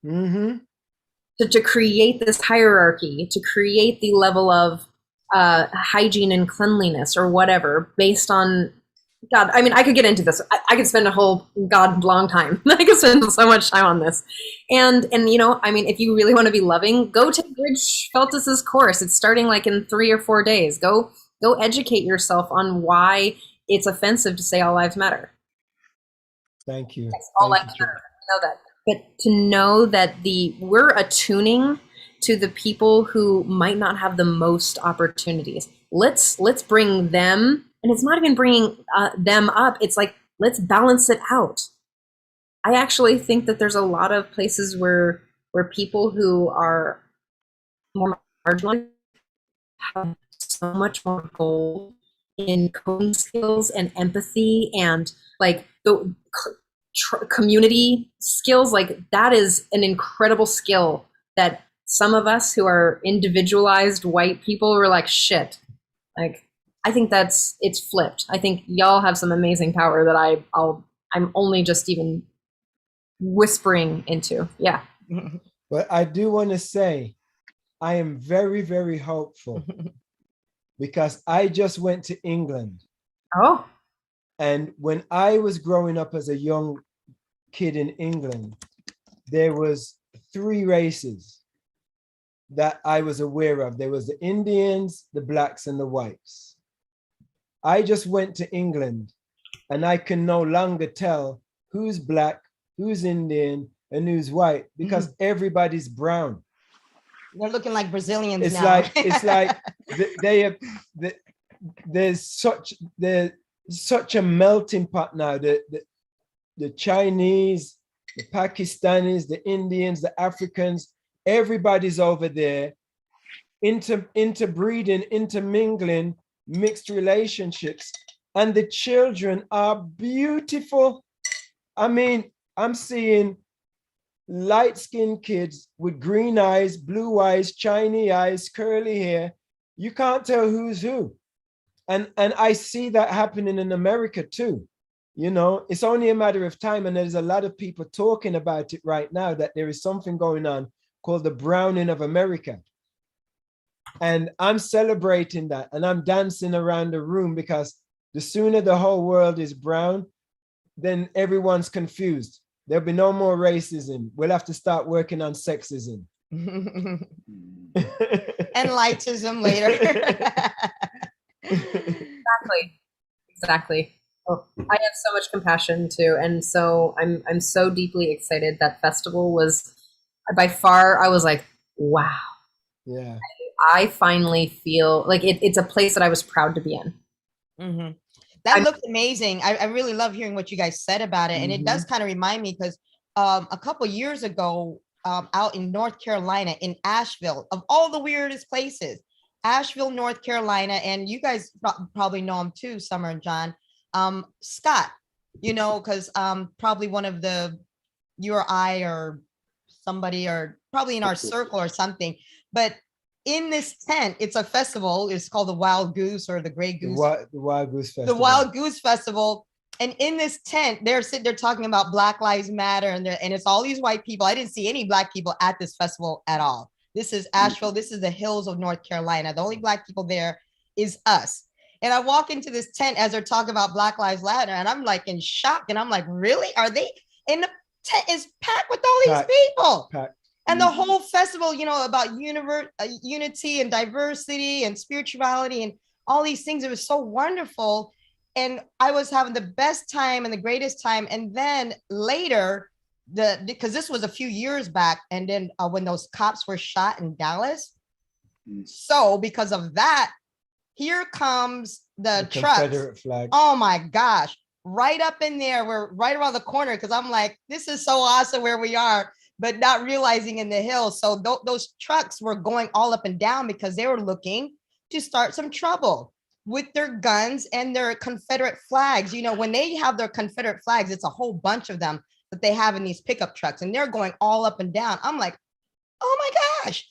to create this hierarchy, to create the level of hygiene and cleanliness or whatever, based on God. I mean, I could get into this. I could spend a whole long time. I could spend so much time on this. And you know, I mean, if you really want to be loving, go take Rich Feltus's course. It's starting like in 3 or 4 days. Go educate yourself on why it's offensive to say all lives matter. Thank you. Yes, all lives matter. Know that. But to know that we're attuning to the people who might not have the most opportunities. Let's bring them, and it's not even bringing them up. It's like, let's balance it out. I actually think that there's a lot of places where people who are more marginalized have so much more gold in coping skills and empathy and like the community skills. Like, that is an incredible skill that some of us who are individualized white people were like, shit. Like, I think it's flipped. I think y'all have some amazing power that I'm only just even whispering into. Yeah. But I do want to say, I am very, very hopeful because I just went to England. Oh. And when I was growing up as a young kid in England, there was 3 races that I was aware of. There was the Indians, the blacks, and the whites. I just went to England and I can no longer tell who's black, who's Indian, and who's white, because everybody's brown. They're looking like Brazilians it's now. It's like there's such a melting pot now. The Chinese, the Pakistanis, the Indians, the Africans, everybody's over there, interbreeding, intermingling, mixed relationships, and the children are beautiful. I mean, I'm seeing light-skinned kids with green eyes, blue eyes, shiny eyes, curly hair. You can't tell who's who. And I see that happening in America too. You know, it's only a matter of time, and there's a lot of people talking about it right now, that there is something going on called the browning of America. And I'm celebrating that, and I'm dancing around the room, because the sooner the whole world is brown, then everyone's confused. There'll be no more racism. We'll have to start working on sexism. And lightism later. Exactly. Oh, I have so much compassion too, and so I'm so deeply excited. That festival was, by far, I was like, wow. Yeah. I finally feel like it's a place that I was proud to be in. That looked amazing. I really love hearing what you guys said about it, and it does kind of remind me, because a couple years ago, out in North Carolina, in Asheville, of all the weirdest places, Asheville, North Carolina, and you guys probably know him too, Summer and John, Scott, you know, because probably one of you or I or somebody, or probably in our circle or something, but in this tent, it's a festival. It's called the Wild Goose or the Gray Goose. The Wild Goose Festival. The Wild Goose Festival. And in this tent, they're sitting there talking about Black Lives Matter, and it's all these white people. I didn't see any black people at this festival at all. This is Asheville. This is the hills of North Carolina. The only black people there is us. And I walk into this tent as they're talking about Black Lives Matter, and I'm like in shock. And I'm like, really? Are they? And the tent is packed with all these people. And the whole festival, you know, about unity and diversity and spirituality and all these things. It was so wonderful. And I was having the best time and the greatest time. And then later, because this was a few years back, and then when those cops were shot in Dallas. So because of that, here comes the trucks. Confederate flag. Oh my gosh. right up in there. We're right around the corner because I'm like, this is so awesome where we are, but not realizing in the hills. So those trucks were going all up and down because they were looking to start some trouble with their guns and their Confederate flags. You know, when they have their Confederate flags, it's a whole bunch of them that they have in these pickup trucks, and they're going all up and down. I'm like, oh my gosh,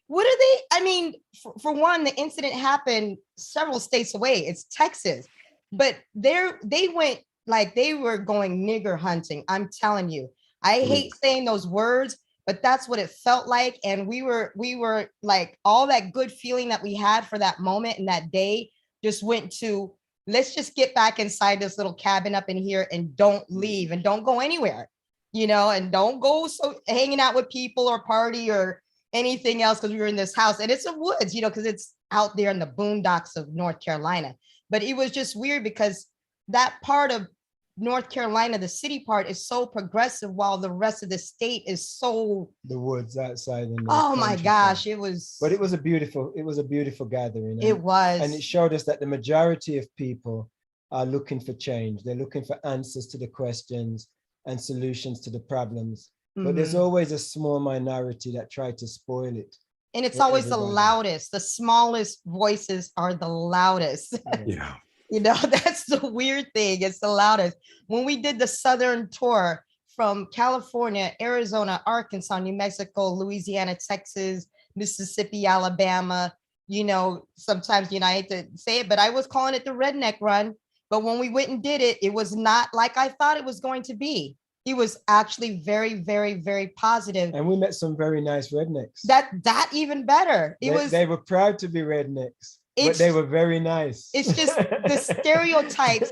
what are they? I mean, for one, the incident happened several states away. It's Texas, but they went like they were going nigger hunting. I'm telling you, I hate saying those words, but that's what it felt like. And we were like, all that good feeling that we had for that moment and that day just went to, let's just get back inside this little cabin up in here and don't leave and don't go anywhere, you know, and don't go so hanging out with people or party or anything else, because we were in this house and it's a woods, you know, because it's out there in the boondocks of North Carolina. But it was just weird because that part of North Carolina, the city part, is so progressive while the rest of the state is so the woods outside. Oh my gosh, it was. But it was a beautiful gathering. It was. And it showed us that the majority of people are looking for change. They're looking for answers to the questions and solutions to the problems. But there's always a small minority that try to spoil it. And it's always the loudest. The smallest voices are the loudest. Yeah. You know, that's the weird thing. It's the loudest. When we did the Southern tour from California, Arizona, Arkansas, New Mexico, Louisiana, Texas, Mississippi, Alabama, you know, sometimes, you know, I hate to say it, but I was calling it the redneck run. But when we went and did it, it was not like I thought it was going to be. It was actually very, very, very positive. And we met some very nice rednecks. That even better. They were proud to be rednecks. But they were very nice. It's just the stereotypes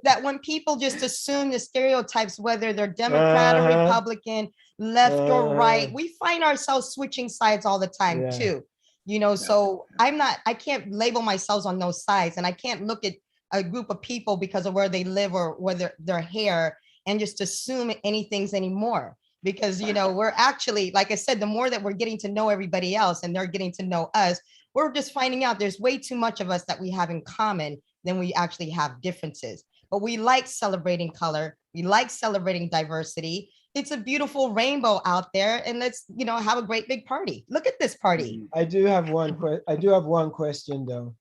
that when people just assume the stereotypes, whether they're Democrat or Republican, left or right, we find ourselves switching sides all the time too. You know, so I can't label myself on those sides, and I can't look at a group of people because of where they live or whether their hair and just assume anything's anymore. Because, you know, we're actually, like I said, the more that we're getting to know everybody else and they're getting to know us, we're just finding out there's way too much of us that we have in common than we actually have differences. But we like celebrating color. We like celebrating diversity. It's a beautiful rainbow out there, and let's, you know, have a great big party. Look at this party. I do have one question though.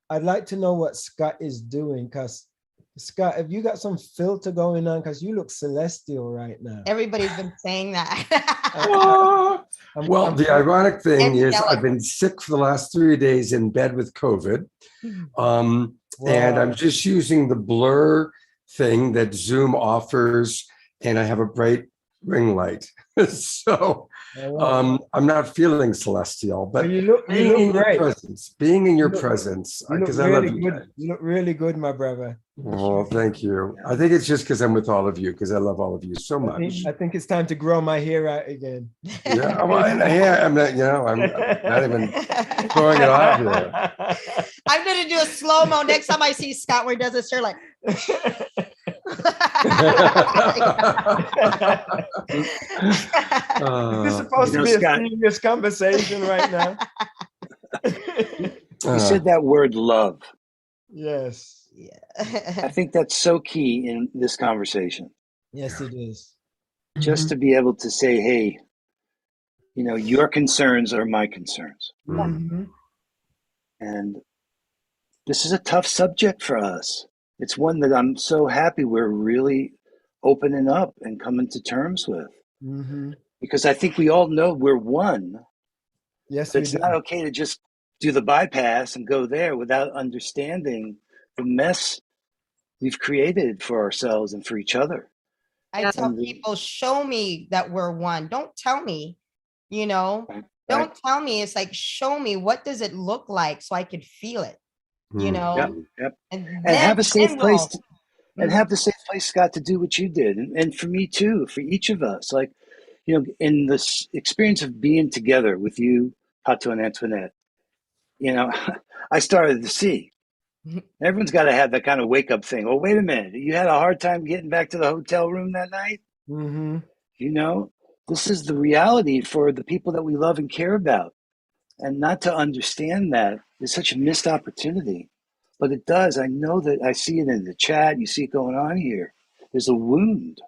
I'd like to know what Scott is doing, because Scott, have you got some filter going on? Because you look celestial right now. Everybody's been saying that. Well, the ironic thing is I've been sick for the last 3 days in bed with COVID. And I'm just using the blur thing that Zoom offers, and I have a bright ring light. So I'm not feeling celestial, but you look great. Being in your presence, because I love you. You look really good, my brother. Oh, thank you. I think it's just because I'm with all of you, because I love all of you so much. I think it's time to grow my hair out again. Yeah, well, I'm not, you know, I'm not even throwing it off here. I'm going to do a slow-mo next time I see Scott where he does his hair like. This is supposed to be a serious conversation right now. You said that word love. Yes. Yeah. I think that's so key in this conversation. Yes, it is. Just to be able to say, hey, you know, your concerns are my concerns. Mm-hmm. And this is a tough subject for us. It's one that I'm so happy we're really opening up and coming to terms with. Mm-hmm. Because I think we all know we're one. Yes, so it's not okay to just do the bypass and go there without understanding the mess we've created for ourselves and for each other. I tell people, show me that we're one. Don't tell me, you know, don't tell me. It's like, show me, what does it look like so I could feel it, you know? Yep. And have a safe place and have the safe place, Scott, to do what you did. And for me too, for each of us, like, you know, in this experience of being together with you, Pato and Antoinette, you know, I started to see. Everyone's got to have that kind of wake up thing. Oh, wait a minute. You had a hard time getting back to the hotel room that night? Mm-hmm. You know, this is the reality for the people that we love and care about. And not to understand that is such a missed opportunity. but it does. I know that I see it in the chat. You see it going on here. There's a wound.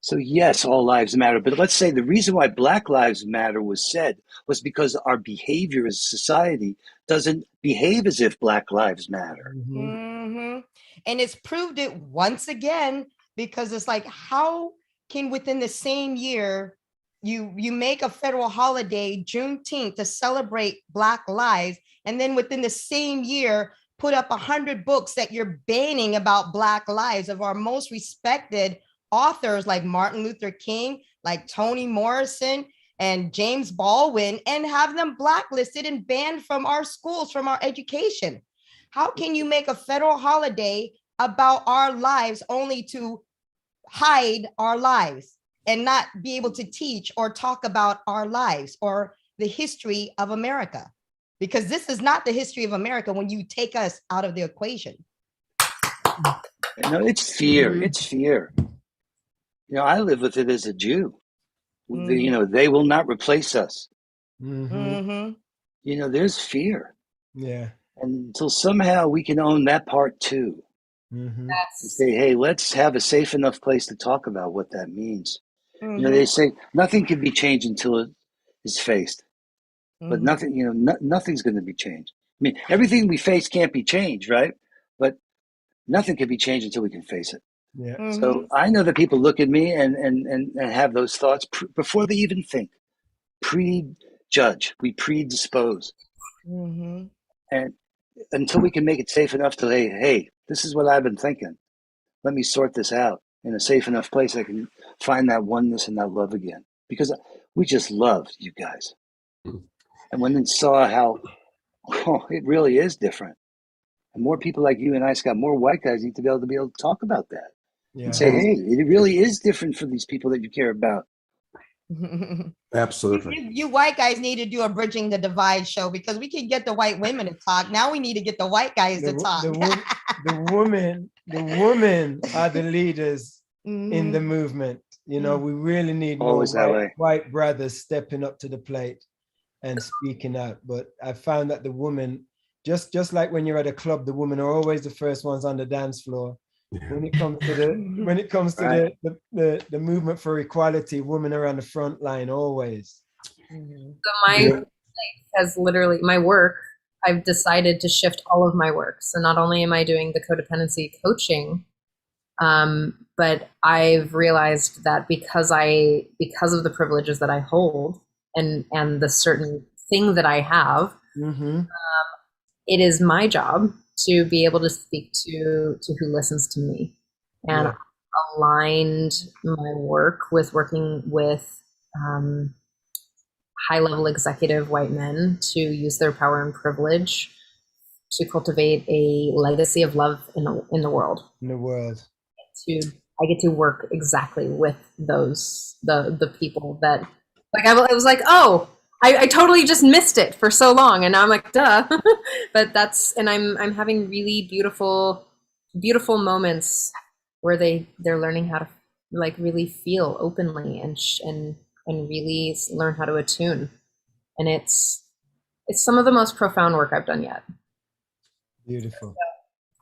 So yes, all lives matter. But let's say the reason why Black Lives Matter was said was because our behavior as a society doesn't behave as if Black Lives matter. And it's proved it once again, because it's like, how can within the same year you make a federal holiday, Juneteenth, to celebrate Black lives, and then within the same year put up 100 books that you're banning about Black lives of our most respected authors like Martin Luther King, like Toni Morrison and James Baldwin, and have them blacklisted and banned from our schools, from our education? How can you make a federal holiday about our lives only to hide our lives and not be able to teach or talk about our lives or the history of America? Because this is not the history of America when you take us out of the equation. No, it's fear. It's fear. You know, I live with it as a Jew. You know, they will not replace us. You know, there's fear. Yeah. And until somehow we can own that part too. And say, hey, let's have a safe enough place to talk about what that means. You know, they say nothing can be changed until it is faced. But nothing, you know, nothing's going to be changed. I mean, everything we face can't be changed, right? But nothing can be changed until we can face it. Yeah. So I know that people look at me and have those thoughts before they even think. Prejudge, we predispose. And until we can make it safe enough to say, hey, this is what I've been thinking. Let me sort this out in a safe enough place I can find that oneness and that love again. Because we just loved you guys. And when they saw how it really is different, and more people like you and I, Scott, more white guys need to be able to talk about that. Yeah. And say, hey, it really is different for these people that you care about. Absolutely. You white guys need to do a Bridging the Divide show, because we can get the white women to talk. Now we need to get the white guys to talk. The women are the leaders in the movement. You know, we really need more white brothers stepping up to the plate and speaking out. But I found that the women, just like when you're at a club, the women are always the first ones on the dance floor. When it comes to the movement for equality, women are on the front line always. So my life has literally, my work, I've decided to shift all of my work. So not only am I doing the codependency coaching, but I've realized that because of the privileges that I hold and the certain thing that I have, it is my job to be able to speak to who listens to me. And I've aligned my work with working with high-level executive white men to use their power and privilege to cultivate a legacy of love in the world. In the world. I get to work exactly with those the people that, like, I was like, oh, I totally just missed it for so long, and now I'm like, duh. But I'm having really beautiful moments where they're learning how to, like, really feel openly and really learn how to attune, and it's some of the most profound work I've done yet. Beautiful.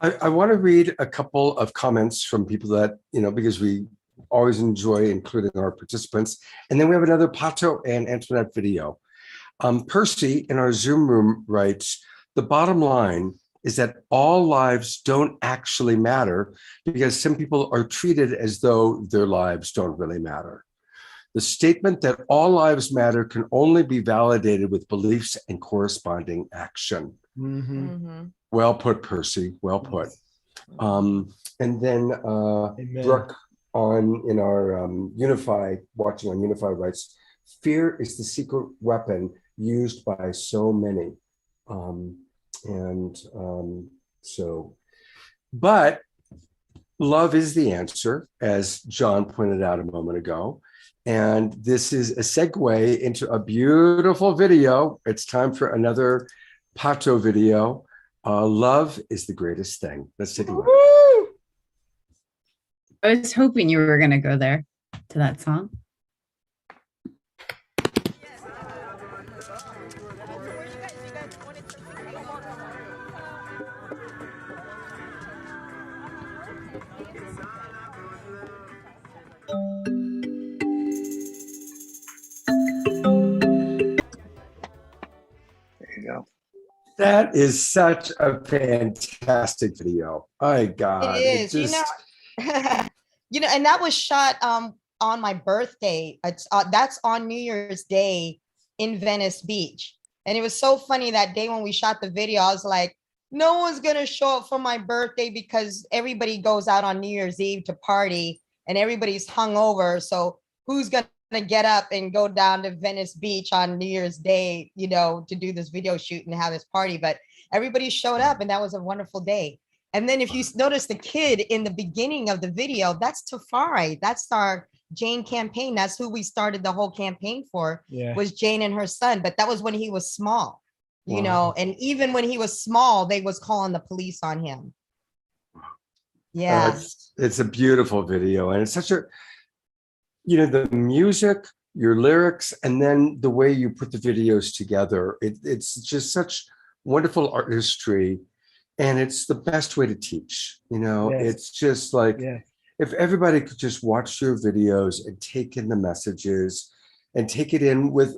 I want to read a couple of comments from people that, you know, because we always enjoy including our participants. And then we have another Pato and Antoinette video. Percy in our Zoom room writes, the bottom line is that all lives don't actually matter because some people are treated as though their lives don't really matter. The statement that all lives matter can only be validated with beliefs and corresponding action. Well put, Percy. Well put. And then Brooke in our watching on Unify writes, fear is the secret weapon used by so many. But love is the answer, as John pointed out a moment ago. And this is a segue into a beautiful video. It's time for another Pato video. Love is the greatest thing. Let's take a look. I was hoping you were going to go there to that song. That is such a fantastic video. My God. It is, and that was shot on my birthday. It's that's on New Year's Day in Venice Beach. And it was so funny that day when we shot the video, I was like, no one's gonna show up for my birthday because everybody goes out on New Year's Eve to party and everybody's hungover. So who's gonna get up and go down to Venice Beach on New Year's Day, to do this video shoot and have this party? But everybody showed up and that was a wonderful day. And then if you notice the kid in the beginning of the video, that's Tafari. That's our Jane campaign. That's who we started the whole campaign for, was Jane and her son. But that was when he was small, and even when he was small, they was calling the police on him. Yeah. It's a beautiful video. And it's such a, the music, your lyrics, and then the way you put the videos together. It's just such wonderful artistry. And it's the best way to teach, It's just like, if everybody could just watch your videos and take in the messages and take it in with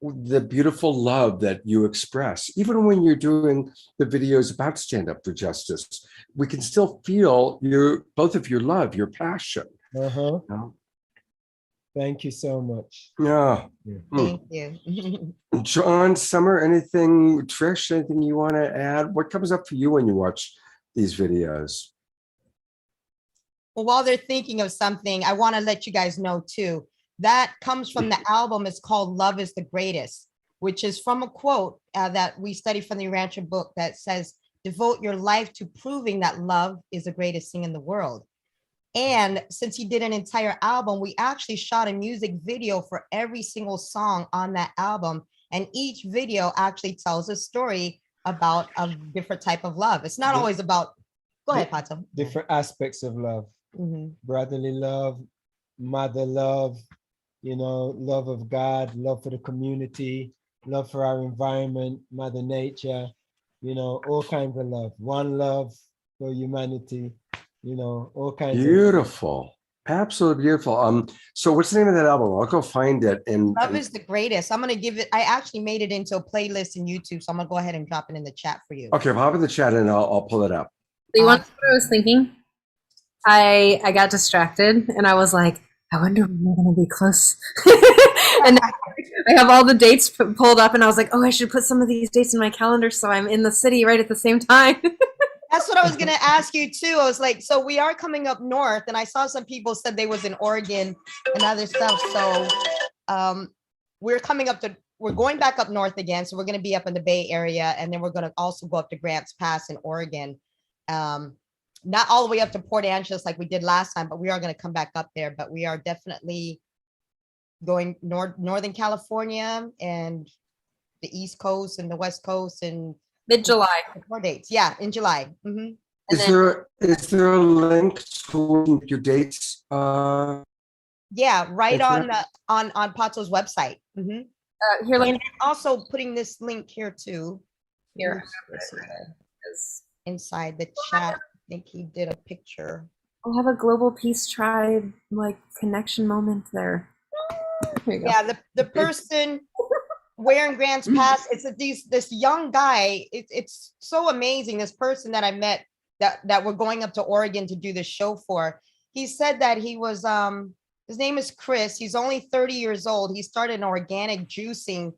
the beautiful love that you express. Even when you're doing the videos about Stand Up for Justice, we can still feel both of your love, your passion. Thank you so much. Yeah. Thank you. John, Summer, anything, Trish, anything you want to add? What comes up for you when you watch these videos? Well, while they're thinking of something, I want to let you guys know too, that comes from the album. It's called Love is the Greatest, which is from a quote that we studied from the Rancher book that says, devote your life to proving that love is the greatest thing in the world. And since he did an entire album, we actually shot a music video for every single song on that album. And each video actually tells a story about a different type of love. It's not always about, go ahead, Pato. Different aspects of love. Brotherly love, mother love, love of God, love for the community, love for our environment, Mother Nature, all kinds of love. One love for humanity, all kinds beautiful. Absolutely beautiful. So what's the name of that album? I'll go find it. And Love is the Greatest. I'm gonna give it, I actually made it into a playlist in YouTube, so I'm gonna go ahead and drop it in the chat for you. Okay, pop in the chat and I'll pull it up. You want to know what I was thinking? I got distracted and I was like, I wonder when we're gonna be close. And I have all the dates pulled up and I was like, oh, I should put some of these dates in my calendar so I'm in the city right at the same time. That's what I was gonna ask you too. I was like, so we are coming up north, and I saw some people said they was in Oregon and other stuff. So we're going back up north again. So we're gonna be up in the Bay Area, and then we're gonna also go up to Grants Pass in Oregon. Not all the way up to Port Angeles like we did last time, but we are gonna come back up there. But we are definitely going Northern California and the East Coast and the West Coast and mid-July. More dates, yeah, in July. Is there a link to your dates? Yeah, right on Pato's website. Here, and also putting this link here too. Here, inside the chat. I think he did a picture. We'll have a global peace tribe connection moment there. Yeah, the person wearing Grants Pass, it's this young guy. It's so amazing. This person that I met that we're going up to Oregon to do this show for. He said that he was his name is Chris. He's only 30 years old. He started an organic juicing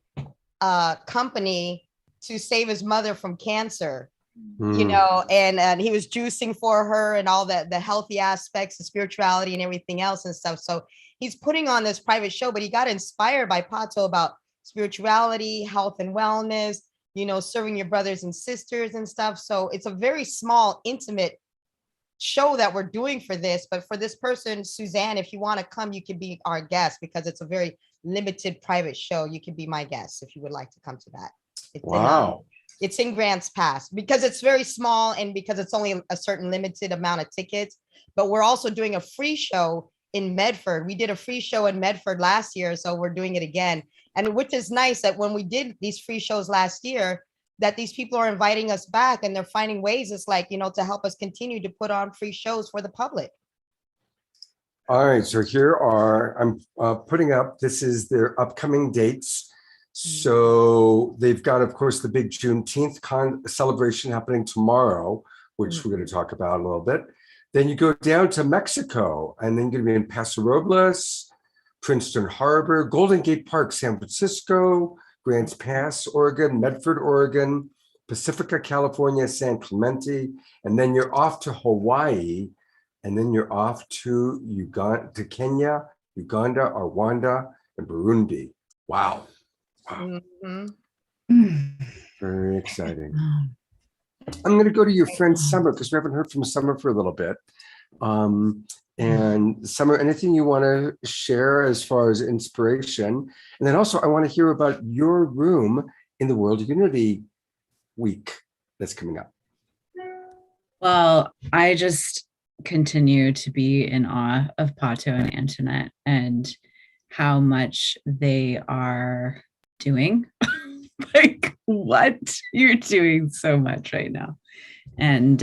company to save his mother from cancer. And he was juicing for her and all the healthy aspects, the spirituality and everything else and stuff. So he's putting on this private show, but he got inspired by Pato about spirituality, health and wellness, serving your brothers and sisters and stuff. So it's a very small, intimate show that we're doing for this. But for this person, Suzanne, if you want to come, you can be our guest because it's a very limited private show. You can be my guest if you would like to come to that. Wow. It's in Grants Pass because it's very small and because it's only a certain limited amount of tickets. But we're also doing a free show in Medford. We did a free show in Medford last year, so we're doing it again. And which is nice that when we did these free shows last year, that these people are inviting us back and they're finding ways, it's like, to help us continue to put on free shows for the public. All right, so I'm putting up, this is their upcoming dates. So they've got, of course, the big Juneteenth celebration happening tomorrow, which we're going to talk about a little bit. Then you go down to Mexico, and then you're going to be in Paso Robles, Princeton Harbor, Golden Gate Park, San Francisco, Grants Pass, Oregon, Medford, Oregon, Pacifica, California, San Clemente, and then you're off to Hawaii, and then you're off to Kenya, Uganda, Rwanda, and Burundi. Wow. Very exciting. I'm going to go to your friend Summer, because we haven't heard from Summer for a little bit. And Summer, anything you want to share as far as inspiration? And then also I want to hear about your room in the World Unity Week that's coming up. Well, I just continue to be in awe of Pato and Antoinette and how much they are doing. Like, what? You're doing so much right now. And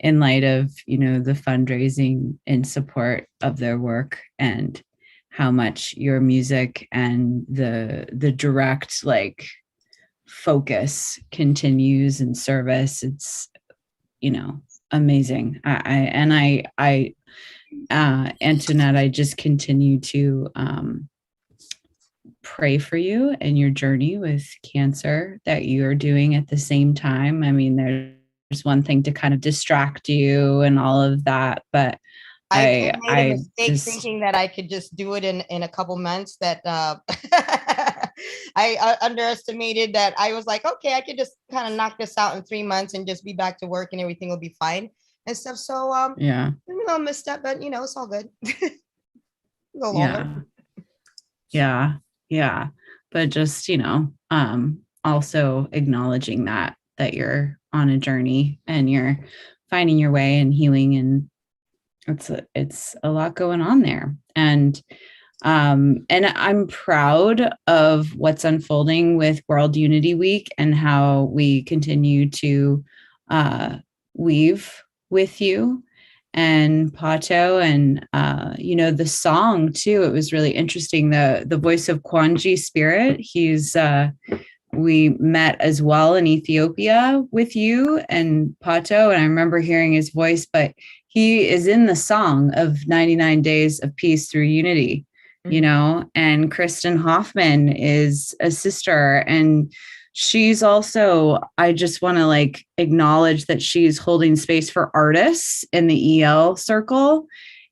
in light of, the fundraising in support of their work and how much your music and the direct focus continues in service, it's amazing. I Antoinette, I just continue to pray for you and your journey with cancer that you're doing at the same time. I mean, there's one thing to kind of distract you and all of that, but I made a mistake thinking that I could just do it in a couple months. That I underestimated that. I was like, okay, I could just kind of knock this out in 3 months and just be back to work and everything will be fine and stuff. So yeah, I missed that, but it's all good. Go longer. Yeah. But just, also acknowledging that you're on a journey and you're finding your way and healing, and it's a lot going on there. And I'm proud of what's unfolding with World Unity Week and how we continue to weave with you and Pato, and the song too. It was really interesting. The voice of Kwanji Spirit. He's we met as well in Ethiopia with you and Pato, and I remember hearing his voice, but he is in the song of 99 Days of Peace Through Unity, and Kristen Hoffman is a sister, and she's also, I just want to acknowledge that she's holding space for artists in the EL circle.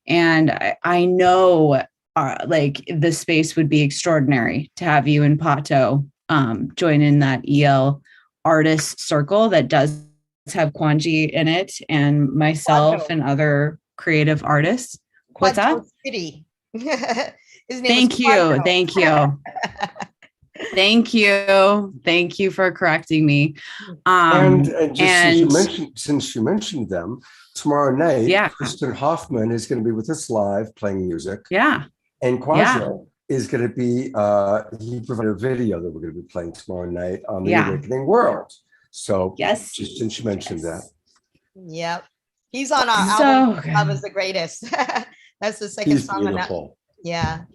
And I know the space would be extraordinary to have you and Pato join in that EL artist circle that does have Kwanji in it, and myself and other creative artists. What's that? City. His name Thank you. Thank you for correcting me. Since you mentioned them, tomorrow night, Kristen Hoffman is going to be with us live playing music. Yeah. And Quasio is going to be, he provided a video that we're going to be playing tomorrow night on the Awakening World. So just since you mentioned that. Yep. He's on our album, Love is the Greatest. That's the second song on that. Yeah.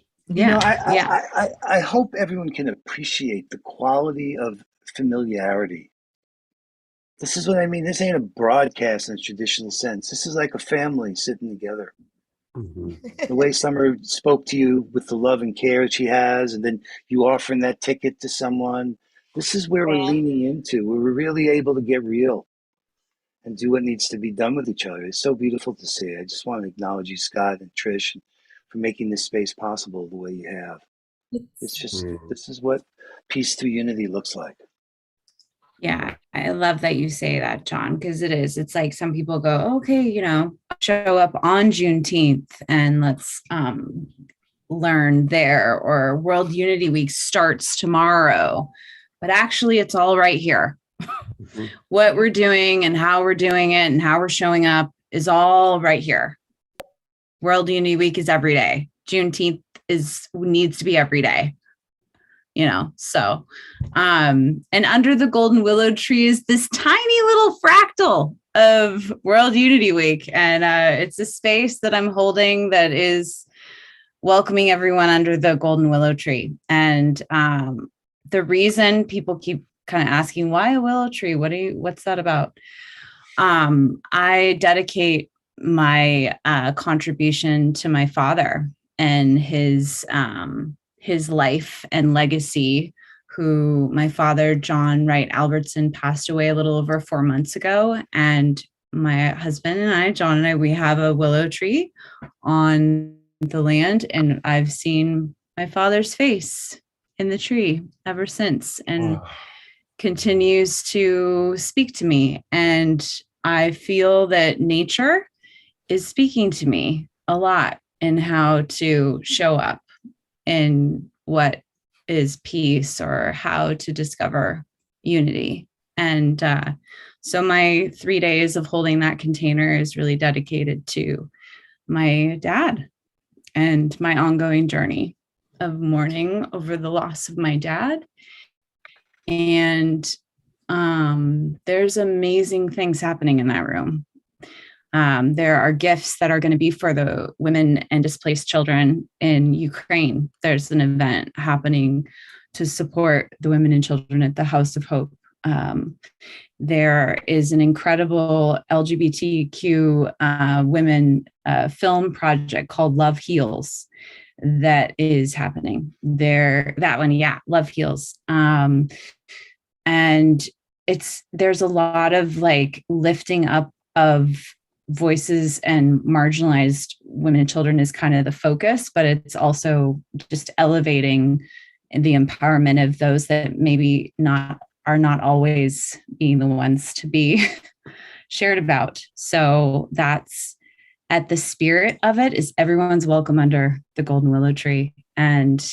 I hope everyone can appreciate the quality of familiarity. This is what I mean. This ain't a broadcast in a traditional sense. This is like a family sitting together. Mm-hmm. The way Summer spoke to you with the love and care she has, and then you offering that ticket to someone. This is where we're leaning into, where we're really able to get real and do what needs to be done with each other. It's so beautiful to see. I just want to acknowledge you, Scott and Trish, for making this space possible the way you have. It's just, this is what peace through unity looks like. Yeah, I love that you say that, John, because it is. It's like some people go, okay, show up on Juneteenth and let's learn there, or World Unity Week starts tomorrow. But actually, it's all right here. What we're doing and how we're doing it and how we're showing up is all right here. World Unity Week is every day. Juneteenth needs to be every day. So, and under the golden willow tree is this tiny little fractal of World Unity Week. And it's a space that I'm holding that is welcoming everyone under the golden willow tree. And the reason people keep kind of asking, why a willow tree? What's that about? I dedicate my contribution to my father and his life and legacy, who my father, John Wright Albertson, passed away a little over 4 months ago. And my husband and I, John and I, we have a willow tree on the land, and I've seen my father's face in the tree ever since, and continues to speak to me. And I feel that nature is speaking to me a lot in how to show up in what is peace, or how to discover unity. And so my 3 days of holding that container is really dedicated to my dad and my ongoing journey of mourning over the loss of my dad. And there's amazing things happening in that room. There are gifts that are going to be for the women and displaced children in Ukraine. There's an event happening to support the women and children at the House of Hope. There is an incredible LGBTQ women film project called Love Heals that is happening there. That one, yeah, Love Heals. And there's a lot of like lifting up of voices, and marginalized women and children is kind of the focus, but it's also just elevating the empowerment of those that maybe are not always being the ones to be shared about. So that's at the spirit of it, is everyone's welcome under the golden willow tree, and,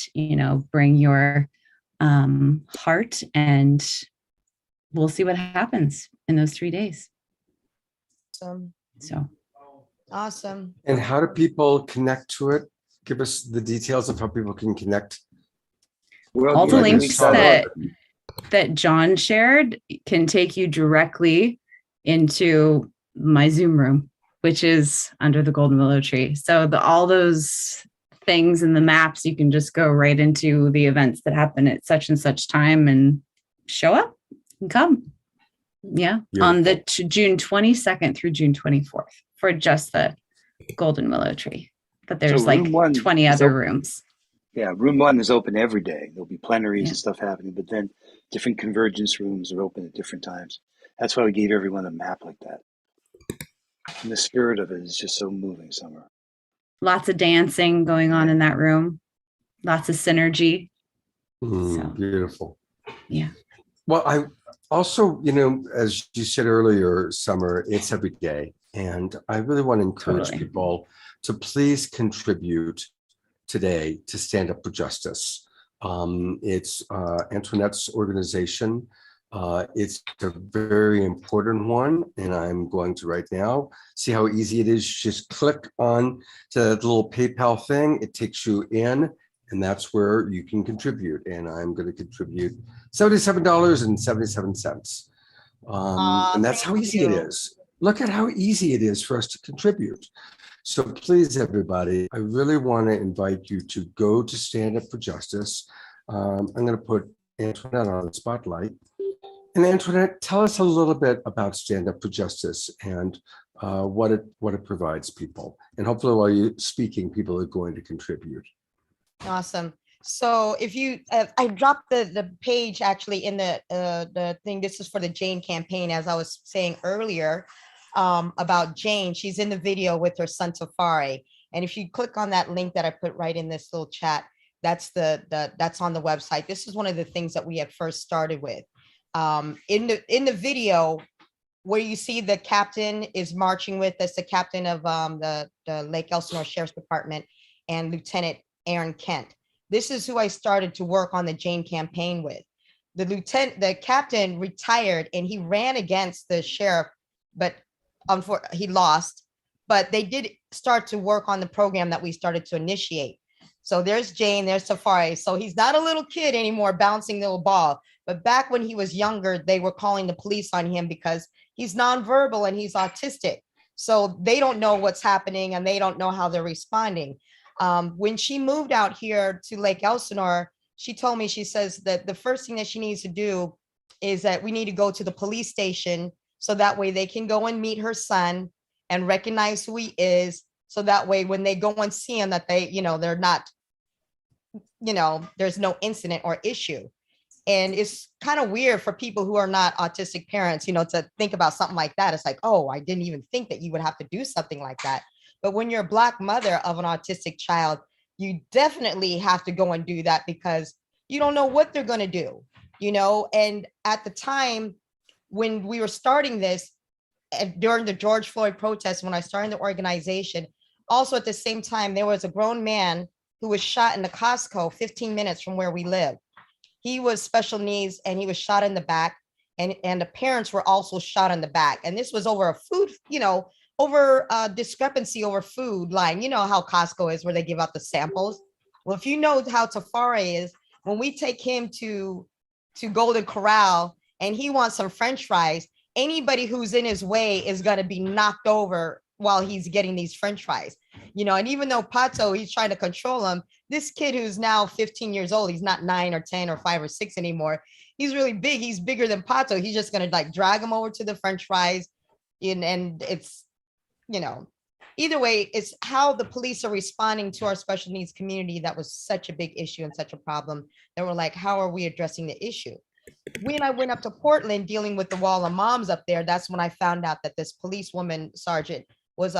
bring your heart, and we'll see what happens in those 3 days. So Awesome. And how do people connect to it? Give us the details of how people can connect. All the links that John shared can take you directly into my Zoom room, which is under the golden willow tree. So all those things in the maps, you can just go right into the events that happen at such and such time and show up and come. Yeah. Beautiful. On the June 22nd through June 24th for just the golden willow tree. But there's like 20 other rooms. Yeah, room 1 is open every day. There'll be plenaries and stuff happening, but then different convergence rooms are open at different times. That's why we gave everyone a map like that. And the spirit of it is just so moving, Summer. Lots of dancing going on in that room. Lots of synergy. Beautiful. Yeah. Well, I also, as you said earlier, Summer, it's every day. And I really want to encourage people to please contribute today to Stand Up for Justice. It's Antoinette's organization. It's a very important one, and I'm going to right now see how easy it is. Just click on the little PayPal thing. It takes you in, and that's where you can contribute. And I'm going to contribute $77.77. And that's how easy it is. Look at how easy it is for us to contribute. So please, everybody, I really want to invite you to go to Stand Up for Justice. I'm going to put Antoinette on the spotlight. And Antoinette, tell us a little bit about Stand Up for Justice and what it provides people. And hopefully while you're speaking, people are going to contribute. Awesome. So if you, I dropped the page actually in the thing. This is for the Jane campaign, as I was saying earlier. About Jane. She's in the video with her son Safari. And if you click on that link that I put right in this little chat, that's that's on the website. This is one of the things that we had first started with. In the video where you see the captain is marching with us, the captain of the Lake Elsinore Sheriff's Department, and Lieutenant Aaron Kent. This is who I started to work on the Jane campaign with. The captain retired and he ran against the sheriff, but he lost, but they did start to work on the program that we started to initiate. So there's Jane, there's Safari. So he's not a little kid anymore bouncing the little ball. But back when he was younger, they were calling the police on him because he's nonverbal and he's autistic. So they don't know what's happening and they don't know how they're responding. When she moved out here to Lake Elsinore, she told me, she says that the first thing that she needs to do is that we need to go to the police station so that way they can go and meet her son and recognize who he is. So that way, when they go and see him, that they, they're not, there's no incident or issue. And it's kind of weird for people who are not autistic parents, to think about something like that. It's like, oh, I didn't even think that you would have to do something like that. But when you're a Black mother of an autistic child, you definitely have to go and do that because you don't know what they're going to do, And at the time when we were starting this, during the George Floyd protests, when I started the organization, also at the same time, there was a grown man who was shot in the Costco 15 minutes from where we live. He was special needs and he was shot in the back, and the parents were also shot in the back. And this was over a food, over a discrepancy over food line. You know how Costco is, where they give out the samples. Well, if you know how Tafari is, when we take him to Golden Corral and he wants some French fries, anybody who's in his way is going to be knocked over while he's getting these French fries, and even though Pato, he's trying to control him, this kid who's now 15 years old, he's not 9 or 10 or 5 or 6 anymore. He's really big. He's bigger than Pato. He's just going to drag him over to the French fries. And it's, either way, it's how the police are responding to our special needs community. That was such a big issue and such a problem that we're like, how are we addressing the issue? When I went up to Portland dealing with the wall of moms up there, that's when I found out that this policewoman sergeant was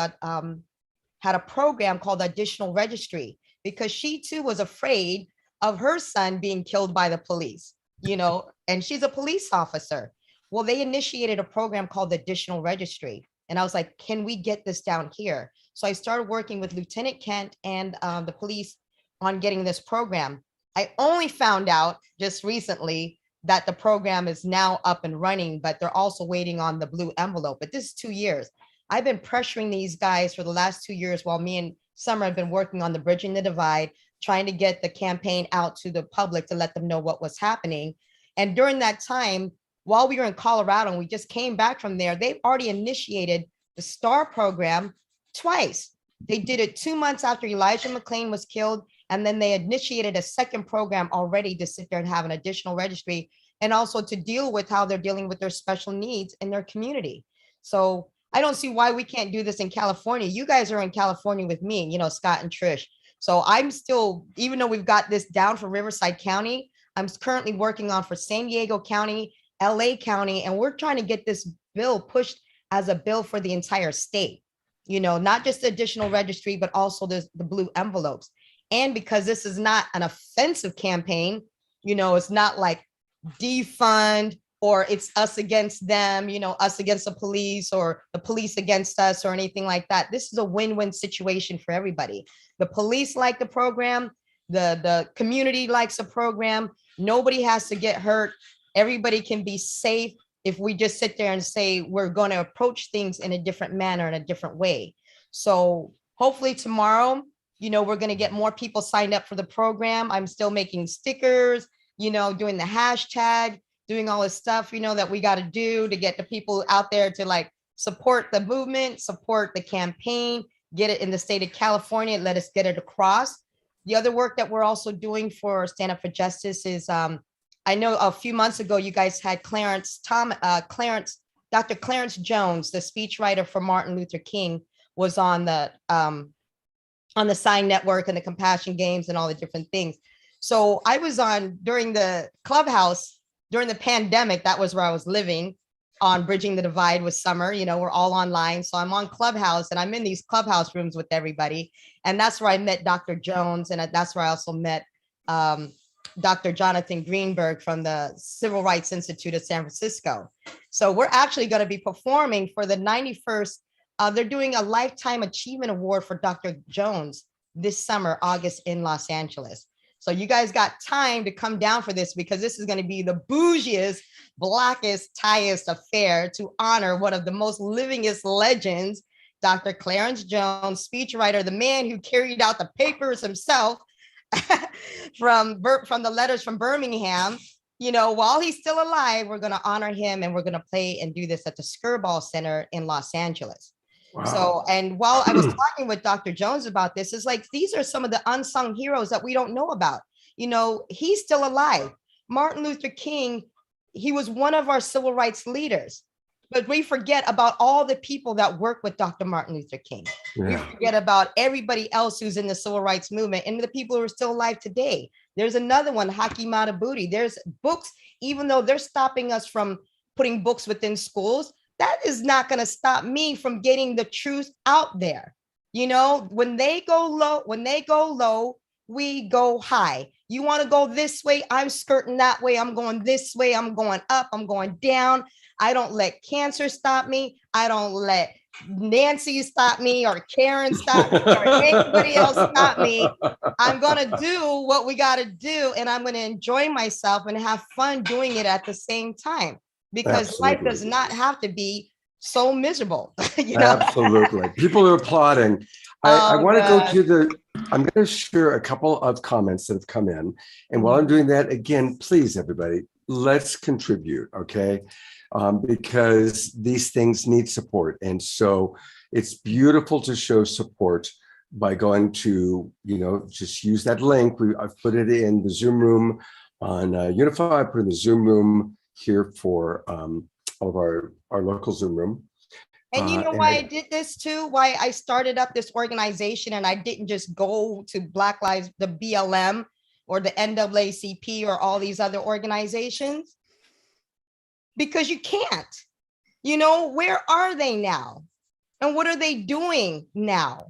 had a program called Additional Registry, because she too was afraid of her son being killed by the police, and she's a police officer. Well, they initiated a program called Additional Registry. And I was like, can we get this down here? So I started working with Lieutenant Kent and the police on getting this program. I only found out just recently that the program is now up and running, but they're also waiting on the blue envelope. But this is 2 years. I've been pressuring these guys for the last 2 years while me and Summer have been working on the Bridging the Divide, trying to get the campaign out to the public to let them know what was happening. And during that time, while we were in Colorado and we just came back from there, they've already initiated the STAR program twice. They did it 2 months after Elijah McClain was killed. And then they initiated a second program already to sit there and have an additional registry, and also to deal with how they're dealing with their special needs in their community. So I don't see why we can't do this in California. You guys are in California with me, Scott and Trish. So I'm still, even though we've got this down for Riverside County, I'm currently working on for San Diego County, LA County, and we're trying to get this bill pushed as a bill for the entire state, not just the additional registry, but also the blue envelopes. And because this is not an offensive campaign, it's not like defund or it's us against them, us against the police or the police against us or anything like that. This is a win-win situation for everybody. The police like the program, the community likes the program. Nobody has to get hurt. Everybody can be safe if we just sit there and say we're going to approach things in a different manner, in a different way. So hopefully tomorrow, we're going to get more people signed up for the program. I'm still making stickers, doing the hashtag, doing all this stuff, that we got to do to get the people out there to support the movement, support the campaign, get it in the state of California, let us get it across. The other work that we're also doing for Stand Up for Justice is, I know a few months ago, you guys had Dr. Clarence Jones, the speechwriter for Martin Luther King, was on the Sign Network and the Compassion Games and all the different things. So I was on during the Clubhouse, during the pandemic, that was where I was living, on Bridging the Divide with Summer. We're all online. So I'm on Clubhouse and I'm in these Clubhouse rooms with everybody. And that's where I met Dr. Jones. And that's where I also met Dr. Jonathan Greenberg from the Civil Rights Institute of San Francisco. So we're actually going to be performing for the 91st. They're doing a Lifetime Achievement Award for Dr. Jones this summer, August, in Los Angeles. So you guys got time to come down for this, because this is going to be the bougiest, blackest, tiest affair to honor one of the most livingest legends, Dr. Clarence Jones, speechwriter, the man who carried out the papers himself from the letters from Birmingham. While he's still alive, we're going to honor him, and we're going to play and do this at the Skirball Center in Los Angeles. Wow. So, and while I was talking with Dr. Jones about this, it's like, these are some of the unsung heroes that we don't know about. he's still alive. Martin Luther King, he was one of our civil rights leaders. But we forget about all the people that work with Dr. Martin Luther King. We forget about everybody else who's in the civil rights movement and the people who are still alive today. There's another one, Haki Madhubuti. There's books, even though they're stopping us from putting books within schools, that is not going to stop me from getting the truth out there. When they go low, we go high. You want to go this way, I'm skirting that way. I'm going this way. I'm going up. I'm going down. I don't let cancer stop me. I don't let Nancy stop me or Karen stop me or anybody else stop me. I'm going to do what we got to do. And I'm going to enjoy myself and have fun doing it at the same time, because life does not have to be so miserable. Absolutely. People are applauding. I want to go I'm going to share a couple of comments that have come in. And while I'm doing that, again, please, everybody, let's contribute, okay? Because these things need support. And so it's beautiful to show support by going to, just use that link. I've put it in the Zoom room on Unify. I put it in the Zoom room here for all of our local Zoom room. And you know why I did this too? Why I started up this organization and I didn't just go to Black Lives, the BLM or the NAACP or all these other organizations? Because you can't. Where are they now? And what are they doing now?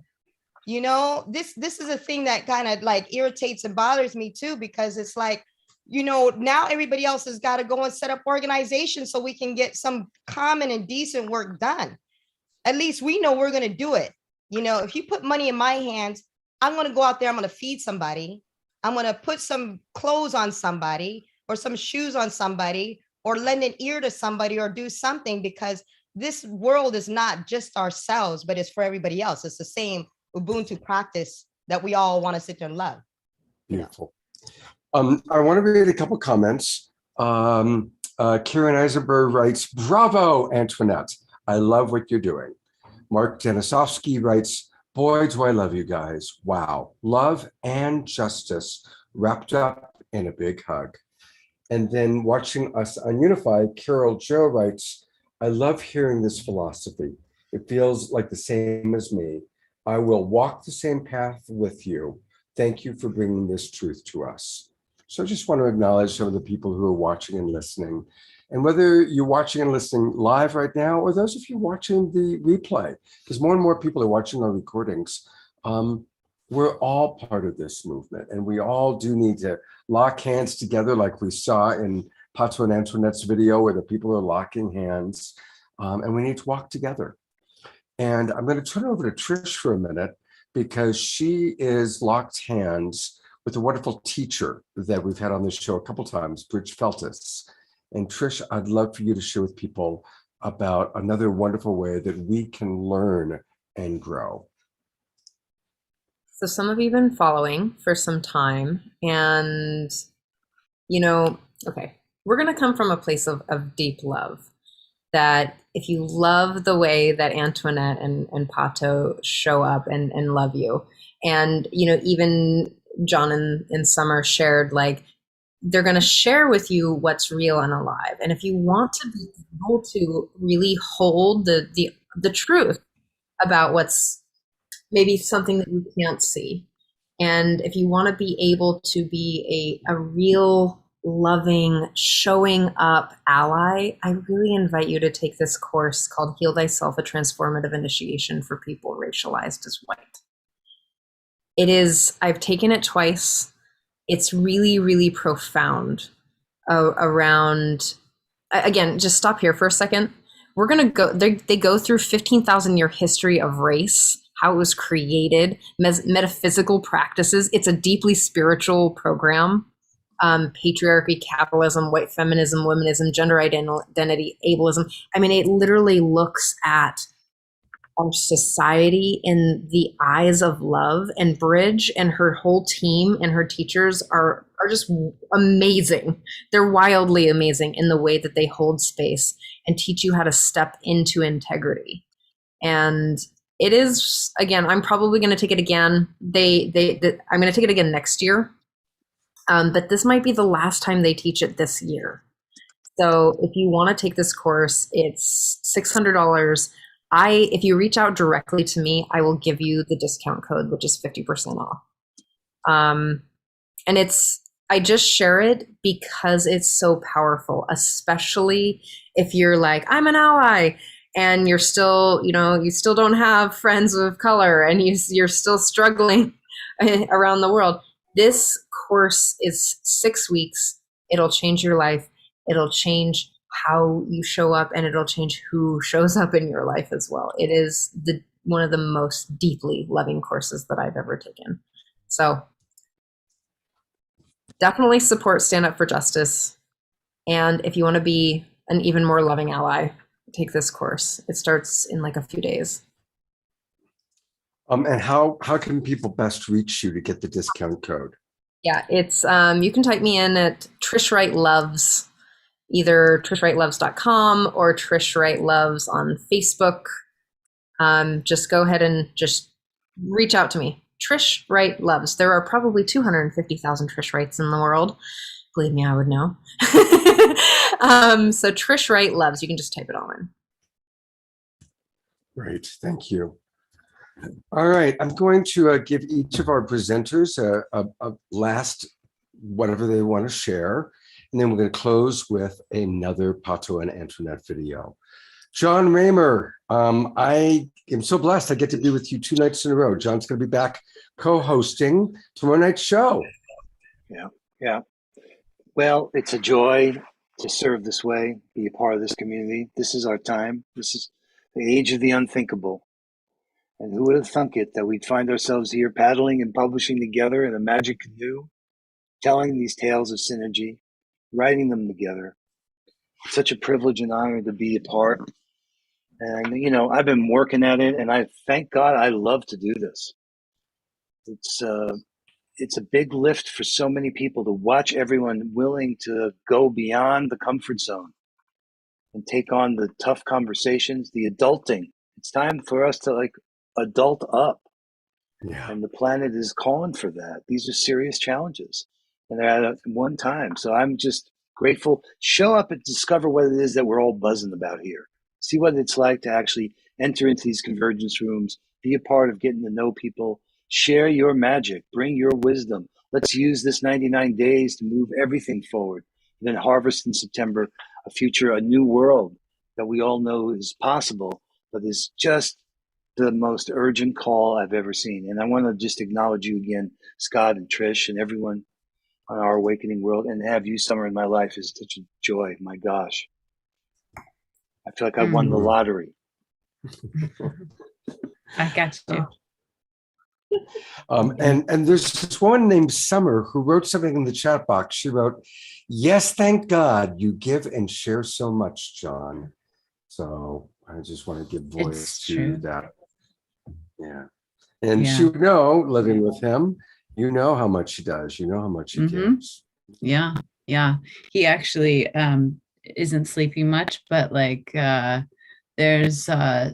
This is a thing that kind of like irritates and bothers me too, because it's like, now everybody else has got to go and set up organizations so we can get some common and decent work done. At least we know we're going to do it. If you put money in my hands, I'm going to go out there, I'm going to feed somebody. I'm going to put some clothes on somebody or some shoes on somebody or lend an ear to somebody or do something, because this world is not just ourselves, but it's for everybody else. It's the same Ubuntu practice that we all want to sit there and love. Beautiful. I want to read a couple comments. Karen Eisenberg writes, "Bravo, Antoinette. I love what you're doing." Mark Denisovsky writes, "Boy, do I love you guys. Wow. Love and justice wrapped up in a big hug." And then watching us on Unify, Carol Joe writes, "I love hearing this philosophy. It feels like the same as me. I will walk the same path with you. Thank you for bringing this truth to us." So I just want to acknowledge some of the people who are watching and listening. And whether you're watching and listening live right now, or those of you watching the replay, because more and more people are watching our recordings, we're all part of this movement. And we all do need to lock hands together, like we saw in Pato and Antoinette's video, where the people are locking hands, and we need to walk together. And I'm going to turn it over to Trish for a minute, because she is locked hands with a wonderful teacher that we've had on this show a couple times, Bridge Feltis. And Trish, I'd love for you to share with people about another wonderful way that we can learn and grow. So some of you have been following for some time, and, okay, we're going to come from a place of deep love, that if you love the way that Antoinette and Pato show up and love you, and, even John and Summer shared, like, they're going to share with you what's real and alive. And if you want to be able to really hold the truth about what's maybe something that you can't see, and if you want to be able to be a real loving, showing up ally, I really invite you to take this course called Heal Thyself, a Transformative Initiation for People Racialized as White. It is, I've taken it twice. It's really, really profound around, again, just stop here for a second. We're going to go, they go through 15,000 year history of race, how it was created, metaphysical practices. It's a deeply spiritual program. Patriarchy, capitalism, white feminism, womanism, gender identity, ableism. I mean, it literally looks at our society in the eyes of love, and Bridge and her whole team and her teachers are just amazing. They're wildly amazing in the way that they hold space and teach you how to step into integrity. And it is, again, I'm probably going to take it again. I'm going to take it again next year. But this might be the last time they teach it this year. So if you want to take this course, it's $600. If you reach out directly to me, I will give you the discount code, which is 50% off. And I just share it because it's so powerful, especially if you're like, I'm an ally and you're still, you still don't have friends of color and you're still struggling around the world. This course is 6 weeks. It'll change your life. It'll change how you show up, and it'll change who shows up in your life as well. It is one of the most deeply loving courses that I've ever taken. So definitely support Stand Up for Justice. And if you want to be an even more loving ally, take this course. It starts in like a few days. And how can people best reach you to get the discount code? Yeah, it's you can type me in at Trish Wright Loves, either trishwrightloves.com or Trish Wright Loves on Facebook. Just go ahead and just reach out to me. Trish Wright Loves. There are probably 250,000 Trish Wrights in the world. Believe me, I would know. So Trish Wright Loves, you can just type it all in. Great, thank you. All right, I'm going to give each of our presenters a last whatever they want to share, and then we're going to close with another Pato and Antoinette video. John Raymer, I am so blessed I get to be with you 2 nights in a row. John's going to be back co-hosting tomorrow night's show. Yeah. Well, it's a joy to serve this way, be a part of this community. This is our time. This is the age of the unthinkable. And who would have thunk it that we'd find ourselves here paddling and publishing together in a magic canoe, telling these tales of synergy, writing them together. It's such a privilege and honor to be a part. And, I've been working at it, and I thank God I love to do this. It's a big lift for so many people to watch everyone willing to go beyond the comfort zone and take on the tough conversations, the adulting. It's time for us to adult up. Yeah. And the planet is calling for that. These are serious challenges, and they're at one time. So I'm just grateful. Show up and discover what it is that we're all buzzing about here. See what it's like to actually enter into these convergence rooms, be a part of getting to know people, share your magic, bring your wisdom. Let's use this 99 days to move everything forward. And then harvest in September a future, a new world that we all know is possible, but is just the most urgent call I've ever seen. And I want to just acknowledge you again, Scott and Trish and everyone on Our Awakening World, and have you, Summer, in my life is such a joy. My gosh. I feel like I won the lottery. I got you. And there's this woman named Summer who wrote something in the chat box. She wrote, "Yes, thank God you give and share so much, John." So I just want to give voice to that. Yeah. And she would know, living with him, you know how much he does. You know how much he gives. Yeah. He actually isn't sleeping much, but there's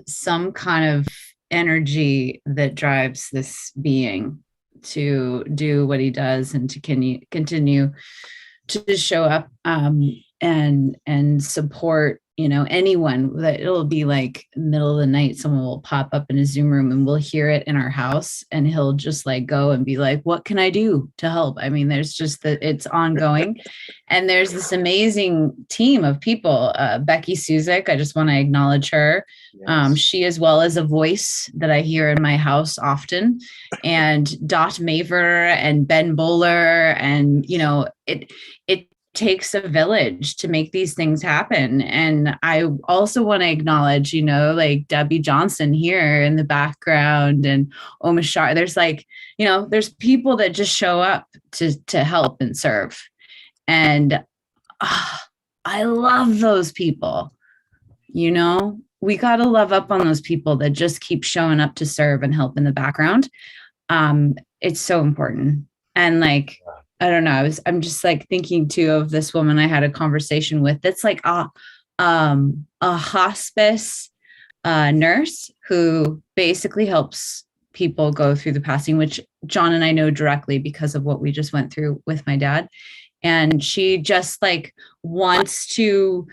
some kind of energy that drives this being to do what he does and to continue to show up and support anyone. That it'll be like middle of the night, someone will pop up in a Zoom room and we'll hear it in our house, and he'll just go and be like, what can I do to help? I mean, there's just that it's ongoing. And there's this amazing team of people. Becky Suzik, I just want to acknowledge her. Yes. She, as well as a voice that I hear in my house often, and Dot Maver and Ben Bowler, and it takes a village to make these things happen. And I also want to acknowledge, Debbie Johnson here in the background, and Omashar. There's there's people that just show up to help and serve. And I love those people. We got to love up on those people that just keep showing up to serve and help in the background. It's so important. And I don't know. I'm just thinking too of this woman I had a conversation with. That's a hospice nurse who basically helps people go through the passing, which John and I know directly because of what we just went through with my dad. And she just like wants to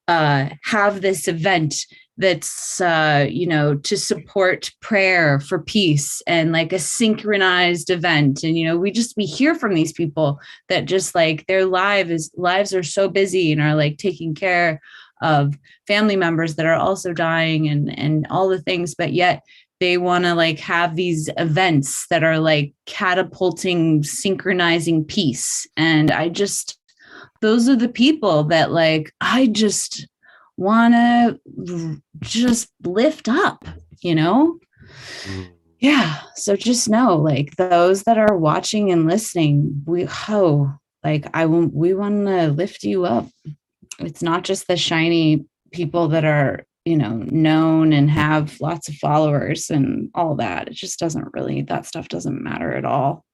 have this event that's, to support prayer for peace and like a synchronized event. And, we hear from these people that just like their lives are so busy and are like taking care of family members that are also dying and all the things, but yet they want to like have these events that are like catapulting, synchronizing peace. And those are the people that like, I just want to just lift up, Yeah. So just know, like those that are watching and listening, we want to lift you up. It's not just the shiny people that are, known and have lots of followers and all that. It just doesn't really, that stuff doesn't matter at all.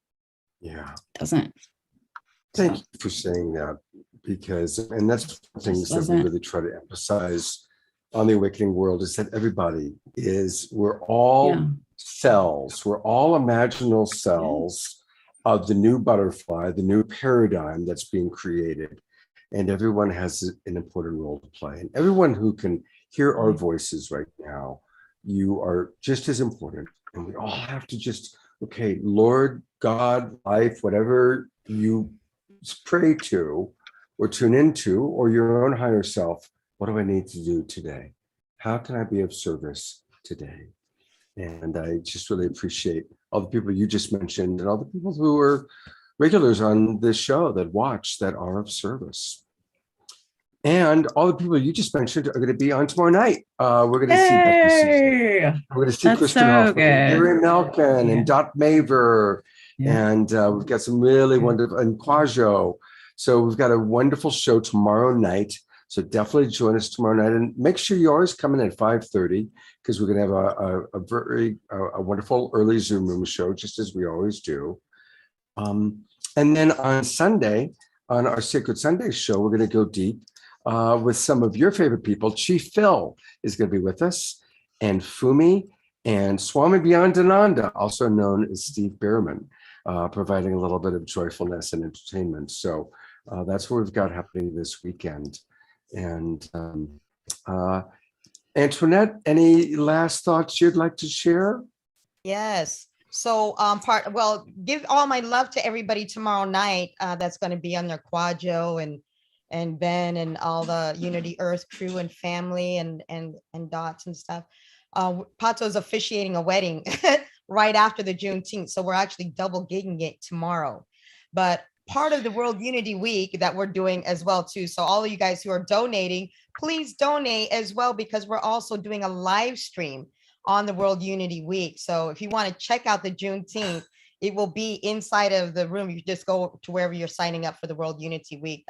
Yeah. It doesn't. Thank you for saying that, and that's things that we really try to emphasize on the Awakening World is that we're all cells, we're all imaginal cells of the new butterfly, the new paradigm that's being created. And everyone has an important role to play. And everyone who can hear our voices right now, you are just as important. And we all have to just, okay, Lord, God, life, whatever you pray to or tune into, or your own higher self, what do I need to do today? How can I be of service today? And I just really appreciate all the people you just mentioned and all the people who are regulars on this show that watch that are of service. And all the people you just mentioned are going to be on tomorrow night. We're going to see Becky Susan. We're going to see Kristen Hoffman, Gary Malkin, and Dot Maver. And we've got some really wonderful, and Quajo. So we've got a wonderful show tomorrow night. So definitely join us tomorrow night. And make sure you always come in at 5:30 because we're going to have a very wonderful early Zoom room show, just as we always do. And then on Sunday, on our Sacred Sunday show, we're going to go deep with some of your favorite people. Chief Phil is going to be with us, and Fumi, and Swami Byandananda, also known as Steve Behrman, providing a little bit of joyfulness and entertainment. So that's what we've got happening this weekend. And Antoinette, any last thoughts you'd like to share? Yes. So give all my love to everybody tomorrow night. That's going to be on their Quajo and Ben and all the Unity Earth crew and family and Dots and stuff. Pato's officiating a wedding right after the Juneteenth. So we're actually double gigging it tomorrow. But part of the World Unity Week that we're doing as well too. So all of you guys who are donating, please donate as well, because we're also doing a live stream on the World Unity Week. So if you want to check out the Juneteenth, it will be inside of the room. You just go to wherever you're signing up for the World Unity Week.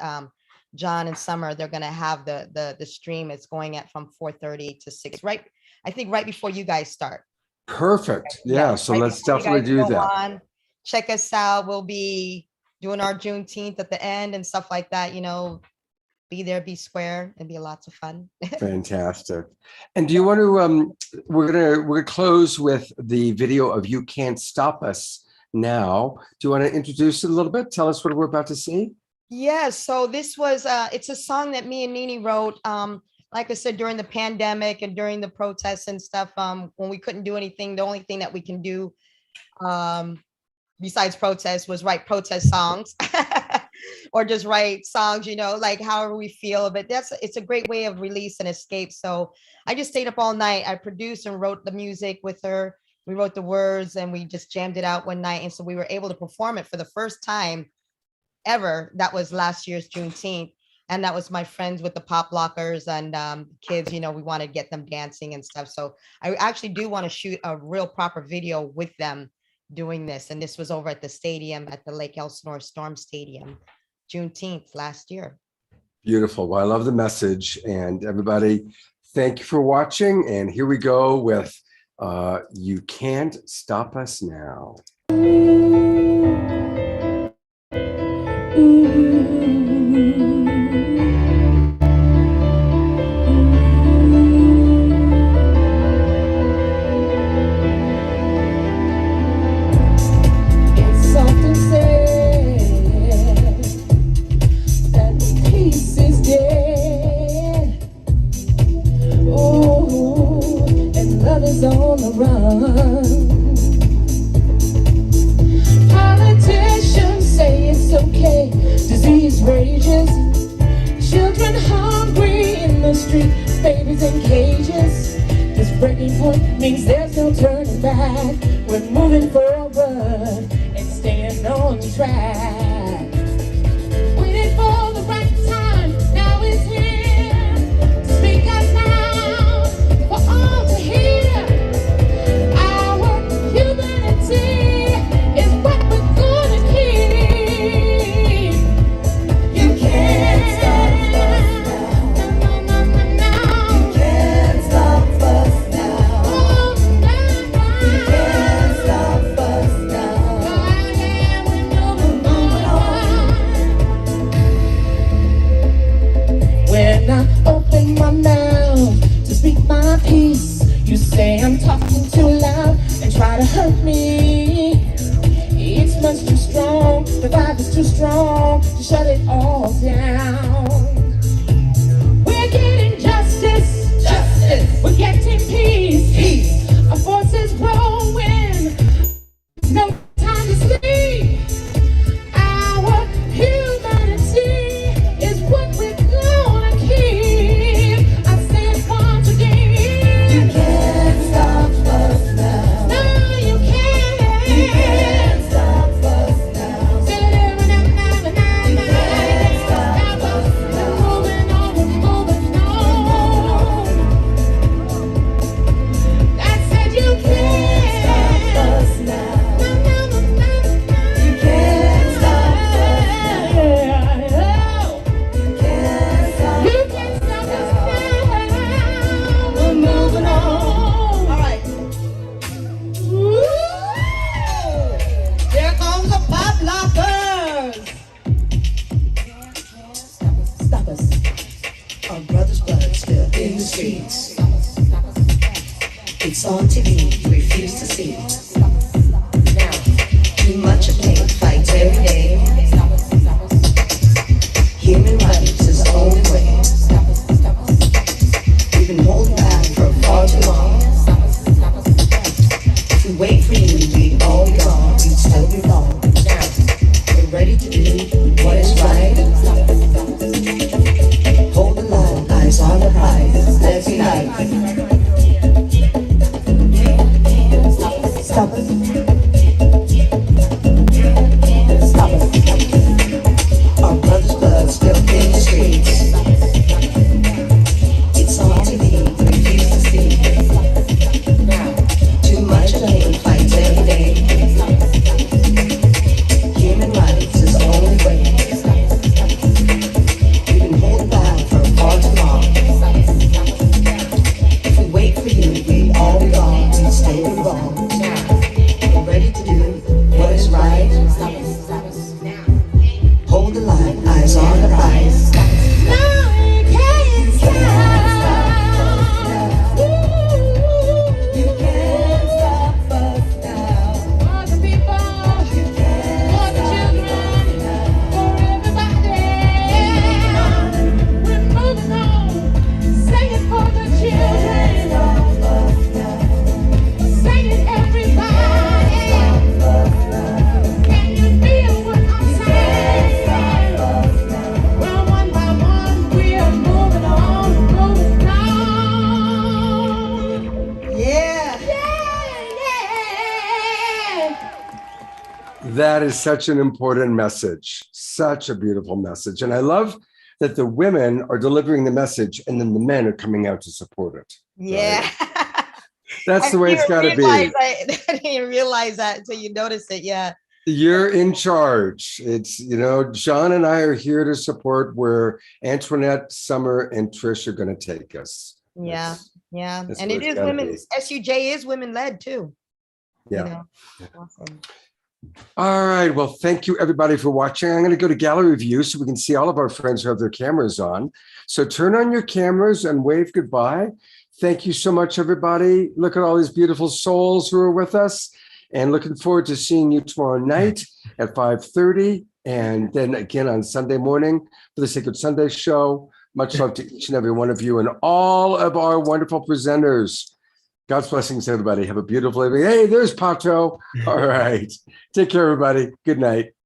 John and Summer, they're going to have the stream. It's going at from 4:30 to 6, right? I think right before you guys start. Perfect. Yeah. So right, let's definitely do that. Check us out. We'll be doing our Juneteenth at the end and stuff like that. Be there, be square, and be lots of fun. Fantastic. And do you want to? We're gonna close with the video of "You Can't Stop Us Now." Do you want to introduce it a little bit? Tell us what we're about to see. Yes. So this was it's a song that me and Nini wrote. Like I said, during the pandemic and during the protests and stuff, when we couldn't do anything, the only thing that we can do besides protest was write protest songs or just write songs, like however we feel. But it's a great way of release and escape. So I just stayed up all night. I produced and wrote the music with her. We wrote the words and we just jammed it out one night. And so we were able to perform it for the first time ever. That was last year's Juneteenth. And that was my friends with the pop lockers and kids, we want to get them dancing and stuff. So I actually do want to shoot a real proper video with them doing this. And this was over at the stadium, at the Lake Elsinore Storm Stadium, Juneteenth last year. Beautiful. Well, I love the message. And everybody, thank you for watching. And here we go with You Can't Stop Us Now. rages. Children hungry in the street, babies in cages. This breaking point means there's no turning back. We're moving forward and staying on track. Waiting for the right time, now it's here. To speak us now, for all to hear. Our humanity is what we're gonna keep. You can't stop us now. You can't stop us now. You can't stop us now. We're moving on. When I open my mouth to speak my piece, you say I'm talking too loud and try to hurt me. It's much too strong, the vibe is too strong to shut it all down. We're getting justice, justice. We're getting peace, peace. Our forces growing, no time to sleep. Our humanity is what we're gonna keep. I say it once again. You can't stop us now. No, you can't. You can't stop us now. You can't stop us now. We're moving on. I said you can't stop us now. You can't stop us now. You can't stop us now. We're moving on. All right. Here comes the pop lockers. Stop us. Our brother's blood still in the streets. It's on TV, we refuse to see. Now, too much of pain, fight every day. Human rights is the only way. We've been holding back for far too long. If we wait for you, we'd all be gone, we'd still be wrong. Now, we're ready to do what is right. Hold the line, eyes on the prize, let's unite. Stop it. Stop it. Our brother's blood still in the streets. It's on TV, we refuse to see. Now, too much pain, fights every day. Human rights is the only way. We've been holding back for far too long. If we wait for you, we'd all be gone, we'd stay wrong. Now, we're ready to do what is right. Hold the line, eyes on the prize. No, you can't stop. You can't stop us now. For the people, for the children, for everybody. We're moving on. Sing it for the children. Sing it, everybody. Can you feel what I'm saying? Well, one by one, we are moving on, moving on. Yeah. That is such an important message, such a beautiful message. And I love that the women are delivering the message and then the men are coming out to support it. Yeah. That's the way it's got to be. I didn't even realize that until you notice it. Yeah. You're in charge. It's, John and I are here to support where Antoinette, Summer, and Trish are going to take us. Yeah. Yeah. that's And where it it's is gotta women, be. SUJ is women led too. Yeah. Awesome. All right. Well, thank you everybody for watching. I'm going to go to gallery view so we can see all of our friends who have their cameras on. So turn on your cameras and wave goodbye. Thank you so much, everybody. Look at all these beautiful souls who are with us, and looking forward to seeing you tomorrow night at 5:30, and then again on Sunday morning for the Sacred Sunday show. Much love to each and every one of you and all of our wonderful presenters. God's blessings, everybody. Have a beautiful evening. Hey, there's Pato. All right. Take care, everybody. Good night.